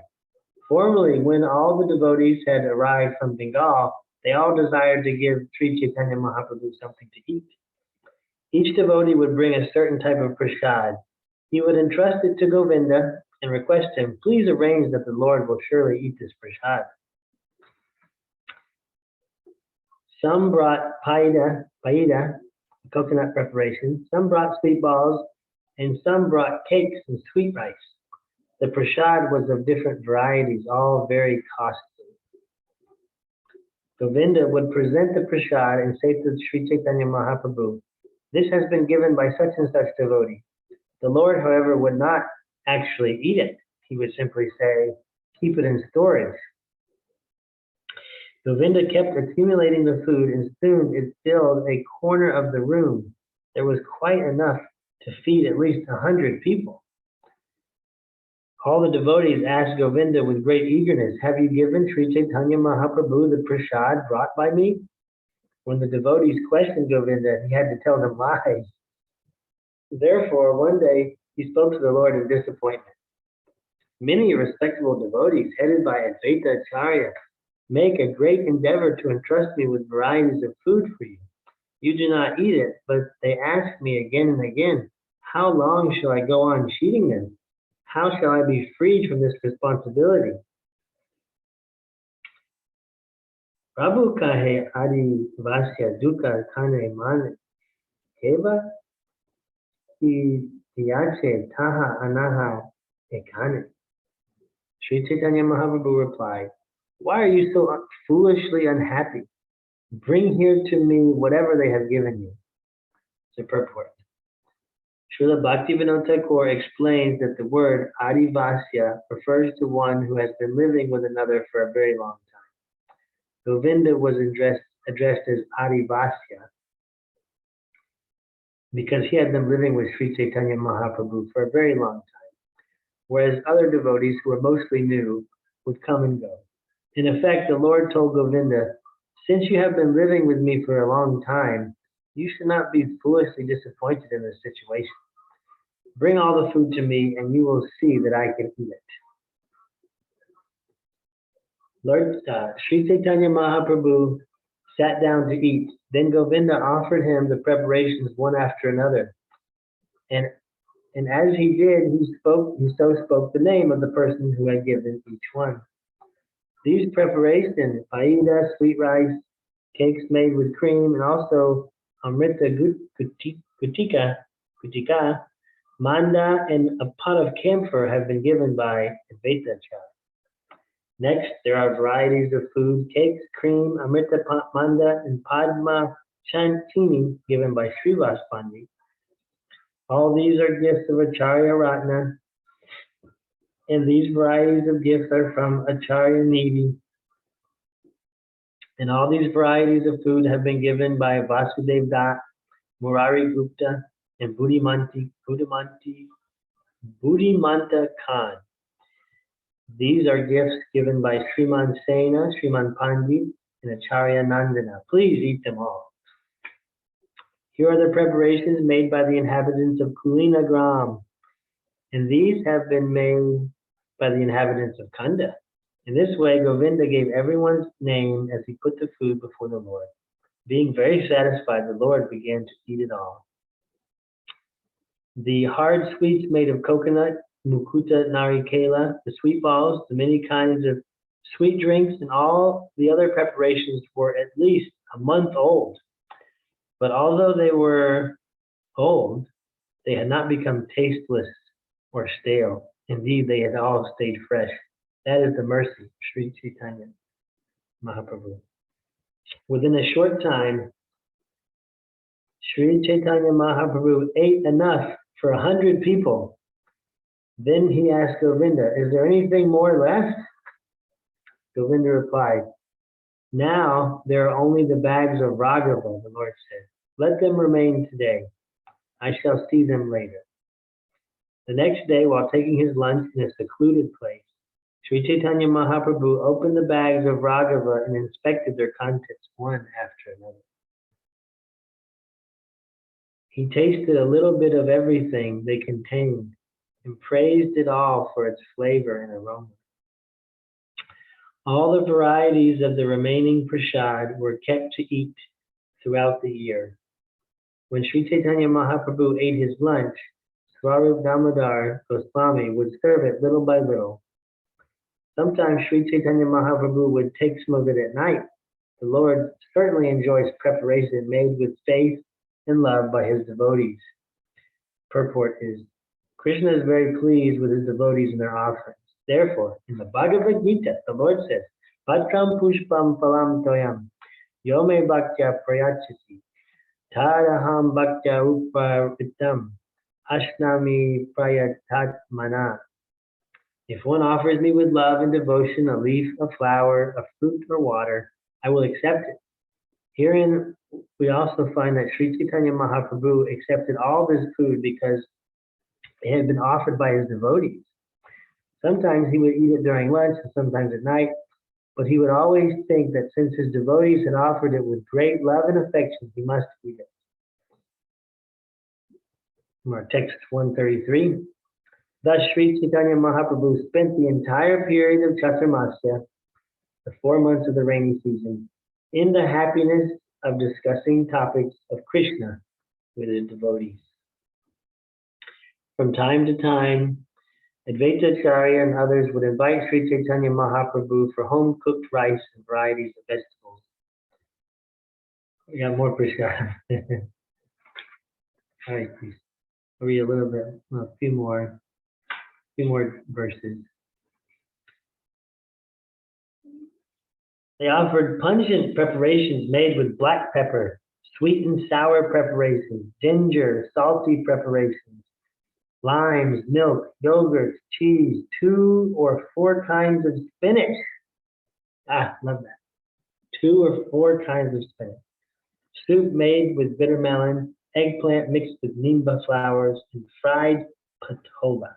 Formerly, when all the devotees had arrived from Bengal, they all desired to give Sri Chaitanya Mahaprabhu something to eat. Each devotee would bring a certain type of prasad. He would entrust it to Govinda and request him, please arrange that the Lord will surely eat this prasad. Some brought paida, coconut preparation, some brought sweet balls, and some brought cakes and sweet rice. The prasad was of different varieties, all very costly. Govinda would present the prasad and say to Sri Chaitanya Mahaprabhu, this has been given by such and such devotee. The Lord, however, would not actually eat it. He would simply say, keep it in storage. Govinda kept accumulating the food and soon it filled a corner of the room. There was quite enough to feed at least 100 people. All the devotees asked Govinda with great eagerness, have you given Sri Chaitanya Mahaprabhu the prasad brought by me? When the devotees questioned Govinda, he had to tell them lies. Therefore, one day he spoke to the Lord in disappointment. Many respectable devotees, headed by Advaita Acharya, make a great endeavor to entrust me with varieties of food for you. You do not eat it, but they ask me again and again, how long shall I go on cheating them? How shall I be freed from this responsibility? Prabhu kahe adi vasya dukkha khane man keva ki tiyache taha anaha ekane. Sri Chaitanya Mahaprabhu replied, why are you so foolishly unhappy? Bring here to me whatever they have given you. The purport. Srila Bhaktivinoda Thakur explains that the word adivasya refers to one who has been living with another for a very long time. Govinda was addressed as adivasya because he had been living with Sri Chaitanya Mahaprabhu for a very long time, whereas other devotees who were mostly new would come and go. In effect, the Lord told Govinda, since you have been living with me for a long time, you should not be foolishly disappointed in this situation. Bring all the food to me and you will see that I can eat it. Lord Sri Chaitanya Mahaprabhu sat down to eat. Then Govinda offered him the preparations one after another. And as he did, he so spoke the name of the person who had given each one. These preparations, paida, sweet rice, cakes made with cream, and also amrita gutika, manda, and a pot of camphor have been given by Advaita Acharya. Next, there are varieties of food, cakes, cream, amrita manda, and padma chantini given by Srivas Pandit. All these are gifts of Acharya Ratna, and these varieties of gifts are from Acharya Nidhi. And all these varieties of food have been given by Vasudev Dutt, Murari Gupta, and Buddhimanta Khan. These are gifts given by Sriman Sena, Sriman Pandit, and Acharya Nandana. Please eat them all. Here are the preparations made by the inhabitants of Kulina Gram. and these have been made by the inhabitants of Kanda. In this way, Govinda gave everyone's name as he put the food before the Lord. Being very satisfied, the Lord began to eat it all. The hard sweets made of coconut, mukuta narikela, the sweet balls, the many kinds of sweet drinks, and all the other preparations were at least a month old. But although they were old, they had not become tasteless or stale. Indeed, they had all stayed fresh. That is the mercy of Sri Chaitanya Mahaprabhu. Within a short time, Sri Chaitanya Mahaprabhu ate enough for 100 people. Then he asked Govinda, "Is there anything more left?" Govinda replied, "Now there are only the bags of Raghava," the Lord said. "Let them remain today. I shall see them later." The next day, while taking his lunch in a secluded place, Sri Chaitanya Mahaprabhu opened the bags of Raghava and inspected their contents one after another. He tasted a little bit of everything they contained and praised it all for its flavor and aroma. All the varieties of the remaining prasad were kept to eat throughout the year. When Sri Chaitanya Mahaprabhu ate his lunch, Swarup Damodar Goswami would serve it little by little. Sometimes Sri Chaitanya Mahaprabhu would take some of it at night. The Lord certainly enjoys preparation made with faith and love by his devotees. Purport is, Krishna is very pleased with his devotees and their offerings. Therefore, in the Bhagavad Gita, the Lord says, Patram pushpam phalam toyam, yome bhaktya prayachati, taraham bhaktya uparitam, ashnami prayatatmana. If one offers me with love and devotion a leaf, a flower, a fruit, or water, I will accept it. Herein, we also find that Sri Chaitanya Mahaprabhu accepted all this food because it had been offered by his devotees. Sometimes he would eat it during lunch and sometimes at night, but he would always think that since his devotees had offered it with great love and affection, he must eat it. From our text 133. Thus, Sri Chaitanya Mahaprabhu spent the entire period of Chaturmasya, the 4 months of the rainy season, in the happiness of discussing topics of Krishna with his devotees. From time to time, Advaita Acharya and others would invite Sri Chaitanya Mahaprabhu for home-cooked rice and varieties of vegetables. We got more prasad. All right, please. I'll read a little bit, a few more verses. They offered pungent preparations made with black pepper, sweet and sour preparations, ginger, salty preparations, limes, milk, yogurt, cheese, 2 or 4 kinds of spinach. Love that. 2 or 4 kinds of spinach. Soup made with bitter melon, eggplant mixed with nimba flowers, and fried patola.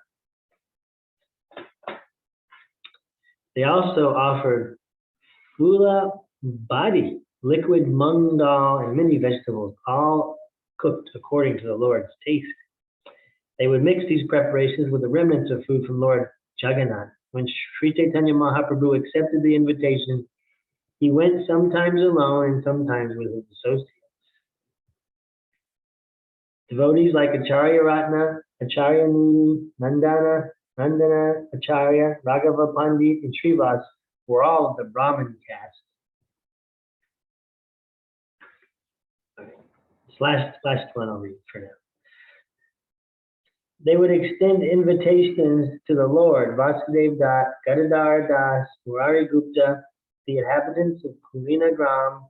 They also offered fula badi, liquid mung dal, and many vegetables, all cooked according to the Lord's taste. They would mix these preparations with the remnants of food from Lord Jagannath. When Sri Chaitanya Mahaprabhu accepted the invitation, he went sometimes alone and sometimes with his associates. Devotees like Acharya Ratna, Acharya Nini, Nandana Acharya, Raghava Pandit, and Srivas were all of the Brahmin caste. This last one I'll read for now. They would extend invitations to the Lord, Vasudev Das, Gadadhar Das, Murari Gupta, the inhabitants of Kulina Gram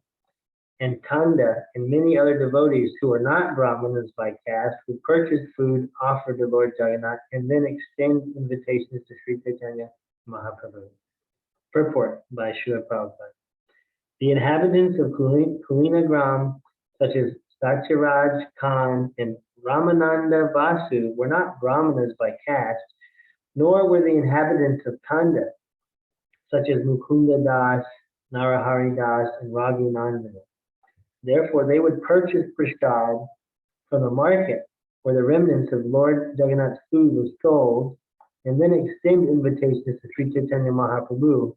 and Kanda, and many other devotees who are not Brahmanas by caste, who purchase food offered to Lord Jagannath, and then extend invitations to Sri Chaitanya Mahaprabhu. Purport by Srila Prabhupada. The inhabitants of Kulina Gram, such as Satyaraj Khan and Ramananda Vasu, were not Brahmanas by caste, nor were the inhabitants of Kanda, such as Mukunda Das, Narahari Das, and Raghunandana. Therefore, they would purchase prasad from the market where the remnants of Lord Jagannath's food was sold, and then extend invitations to Sri Chaitanya Mahaprabhu,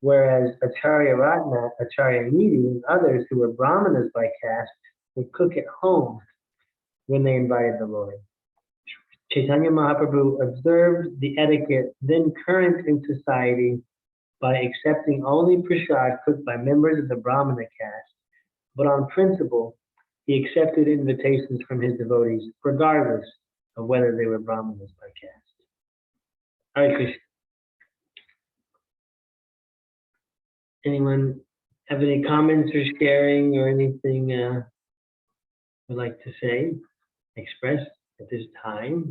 whereas Acharya Ratna, Acharya Nidhi, and others who were brahmanas by caste would cook at home when they invited the Lord. Chaitanya Mahaprabhu observed the etiquette then current in society by accepting only prasad cooked by members of the Brahmana caste, but on principle, he accepted invitations from his devotees, regardless of whether they were Brahmanas by caste. Hare Krishna. Anyone have any comments or sharing or anything would like to say, express at this time?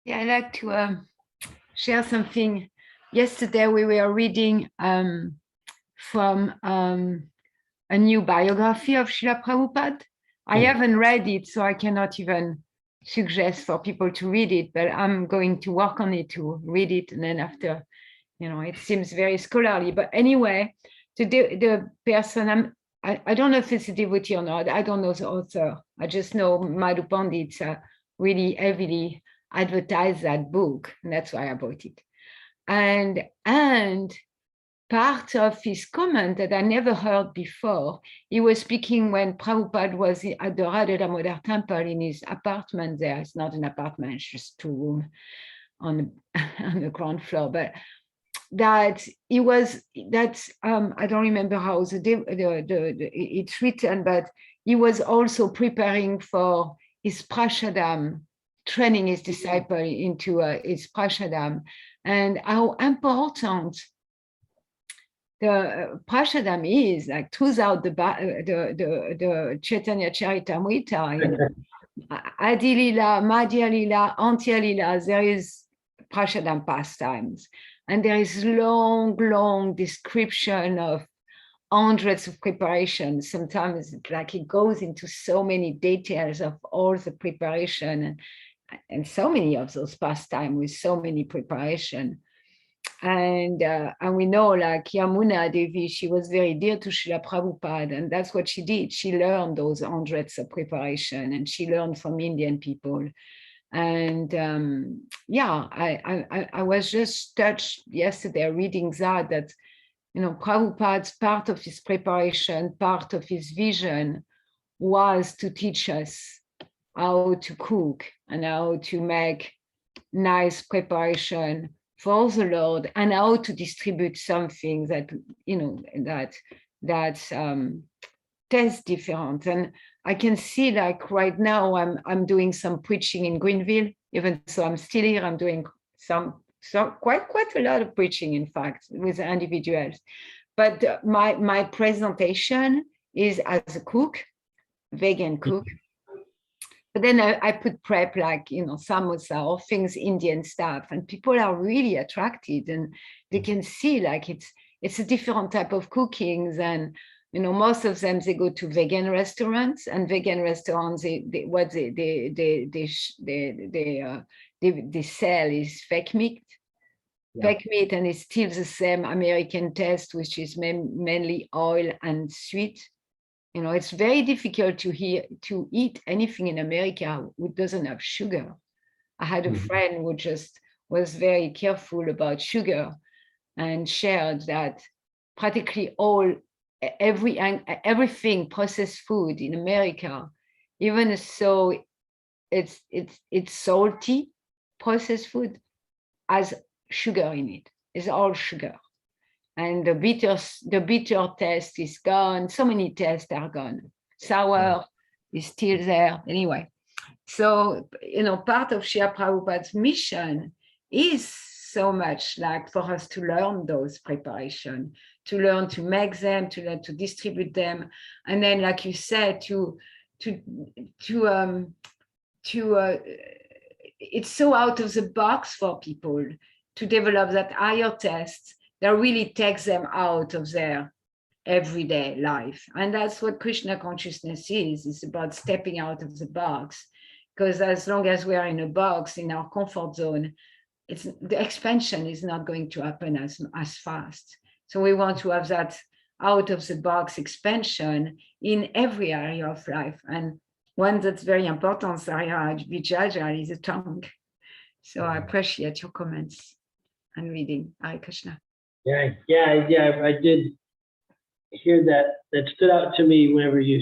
Yeah, I'd like to share something. Yesterday we were reading from a new biography of Srila Prabhupada. I haven't read it, so I cannot even suggest for people to read it, but I'm going to work on it to read it. And then after, it seems very scholarly. But anyway, the person, I don't know if it's a devotee or not. I don't know the author. I just know Madhu Pandit really heavily advertised that book, and that's why I bought it. And part of his comment that I never heard before, he was speaking when Prabhupada was at the Radha Damodar temple in his apartment there. It's not an apartment, it's just 2 rooms on the ground floor. But that he was, I don't remember how it's written, but he was also preparing for his prashadam, training his disciple into his prashadam, and how important the prashadam is, like throughout the Chaitanya Charitamrita, Adi Lila, Madhya Lila, Antya Lila, there is prashadam pastimes. And there is long description of hundreds of preparations. Sometimes like it goes into so many details of all the preparation and so many of those pastimes with so many preparation. And we know like Yamuna Devi, she was very dear to Srila Prabhupada, and that's what she did. She learned those hundreds of preparation, and she learned from Indian people. And I was just touched yesterday reading that Prabhupada's part of his preparation, part of his vision was to teach us how to cook and how to make nice preparation for the Lord, and how to distribute something that tastes different. And I can see like right now I'm doing some preaching in Greenville, even so I'm still here. I'm doing quite a lot of preaching, in fact, with individuals. But my presentation is as a cook, vegan cook. But then I put prep like, samosa or things, Indian stuff, and people are really attracted, and they can see like it's a different type of cookings. And most of them, they go to vegan restaurants, and vegan restaurants, they sell is fake meat. Fake meat, and it's still the same American taste, which is mainly oil and sweet. It's very difficult to eat anything in America which doesn't have sugar. I had a friend who just was very careful about sugar and shared that practically everything processed food in America, even so it's salty processed food, has sugar in it. It's all sugar. And the bitter taste is gone. So many tastes are gone. Sour is still there. Anyway, so, part of Srila Prabhupada's mission is so much like for us to learn those preparations, to learn to make them, to learn to distribute them. And then, like you said, it's so out of the box for people to develop that higher taste that really takes them out of their everyday life. And that's what Krishna consciousness is. It's about stepping out of the box, because as long as we are in a box, in our comfort zone, the expansion is not going to happen as fast. So we want to have that out of the box expansion in every area of life. And one that's very important, Sarah Vijayajal, is the tongue. So I appreciate your comments and reading. Hare Krishna. Yeah, I did hear that. That stood out to me whenever you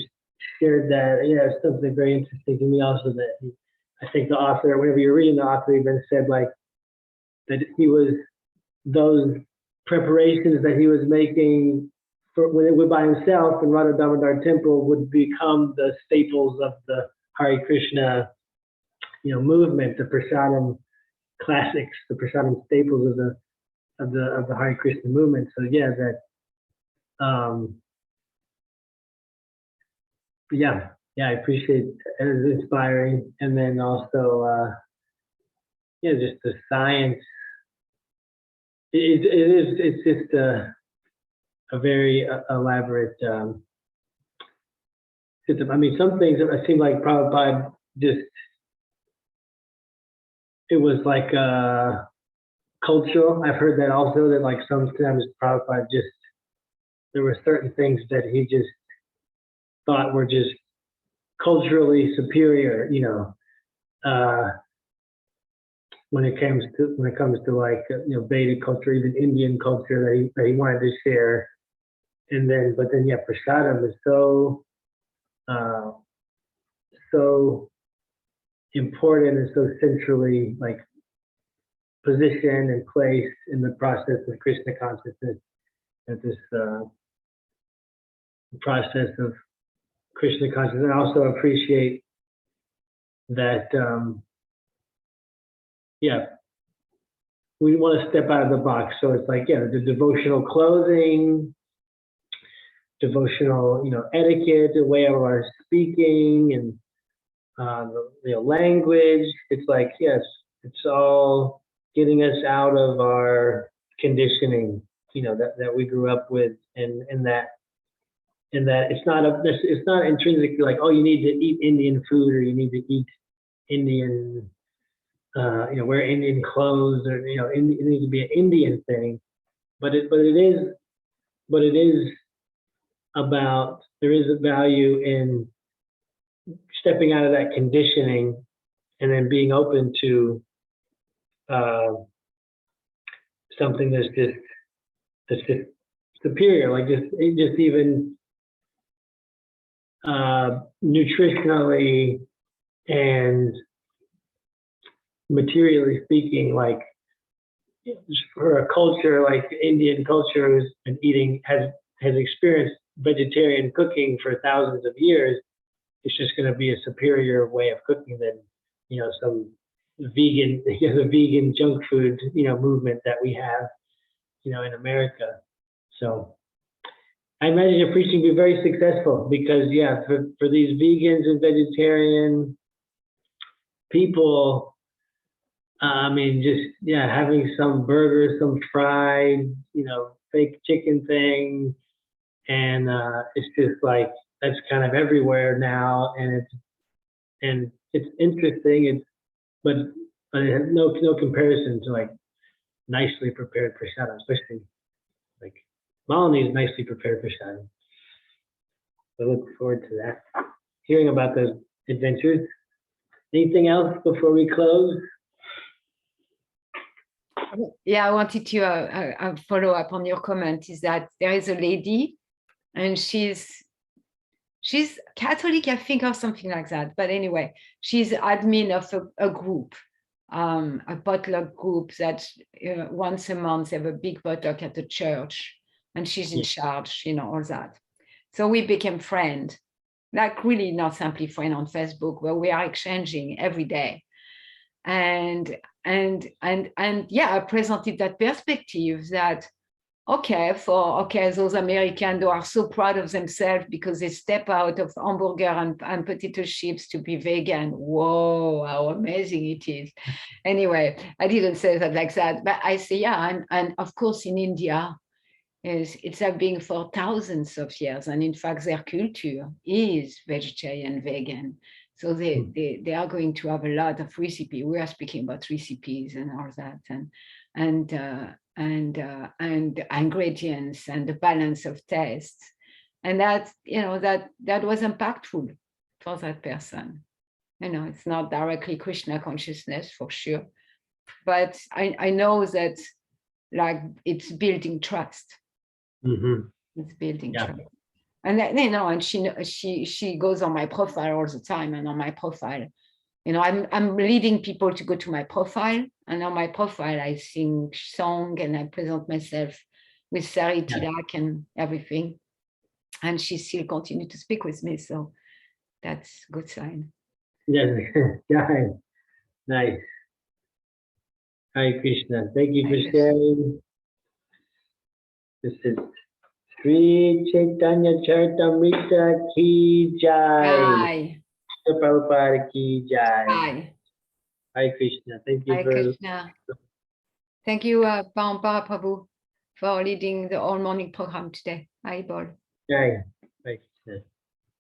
shared that. Yeah, it's something very interesting to me also that I think the author, whenever you're reading the author, even said like that he was, those preparations that he was making for when it was by himself in Radha Damodar temple would become the staples of the Hare Krishna, movement, the prasadam classics, the prasadam staples of the Hare Krishna movement. So yeah, that I appreciate it. It's inspiring. And then also just the science. It's just a very elaborate system. I mean, some things it seem like Prabhupada just, it was like cultural. I've heard that also, that like sometimes Prabhupada just, there were certain things that he just thought were just culturally superior, when it comes to like Vedic culture, even Indian culture that he wanted to share. And then, but then prasadam is so important and so centrally like positioned and placed in the process of Krishna consciousness, at this process of Krishna consciousness. I also appreciate that we want to step out of the box. So it's like, the devotional clothing, devotional, etiquette, the way of our speaking, and the language. It's like, yes, it's all getting us out of our conditioning, that we grew up with, and that it's not intrinsically like, oh, you need to eat Indian food, or you need to eat Indian, wear Indian clothes, or it needs to be an Indian thing, but it is about, there is a value in stepping out of that conditioning and then being open to something that's just superior, like just even nutritionally and materially speaking, like for a culture like Indian culture and eating has experienced vegetarian cooking for thousands of years, it's just going to be a superior way of cooking than some vegan, the vegan junk food movement that we have in America. So I imagine your preaching will be very successful, because for these vegans and vegetarian people, I mean, just having some burgers, some fried, fake chicken thing, and it's just like that's kind of everywhere now, and it's interesting. But it has no comparison to like nicely prepared prasadam, especially like Malini is nicely prepared prasadam. I look forward to that, hearing about those adventures. Anything else before we close? Yeah, I wanted to follow up on your comment. Is that there is a lady, and she's Catholic, I think, or something like that. But anyway, she's admin of a group, a potluck group that once a month have a big potluck at the church, and she's in charge, all that. So we became friends, like really not simply friends on Facebook, but we are exchanging every day. And I presented that perspective that, those Americans who are so proud of themselves because they step out of hamburger and potato chips to be vegan. Whoa, how amazing it is. Anyway, I didn't say that like that, but I say, and of course in India, it's been for thousands of years. And in fact, their culture is vegetarian, vegan. So they are going to have a lot of recipe. We are speaking about recipes and all that, and ingredients and the balance of taste, and that that was impactful for that person. It's not directly Krishna consciousness for sure, but I know that like it's building trust. It's building trust. And and she goes on my profile all the time, and on my profile, I'm leading people to go to my profile, and on my profile I sing song and I present myself with Sari Tilak and everything, and she still continues to speak with me, so that's a good sign. Yes, yeah, nice. Hare Krishna. Thank you for sharing. This is Sri Chaitanya Charitamrita ki jai. Prabhupada ki jai. Hare Krishna. Thank you Hare for Krishna. Thank you, Parampara Prabhu, for leading the all morning program today. Hare Bol. jai. Hare Krishna.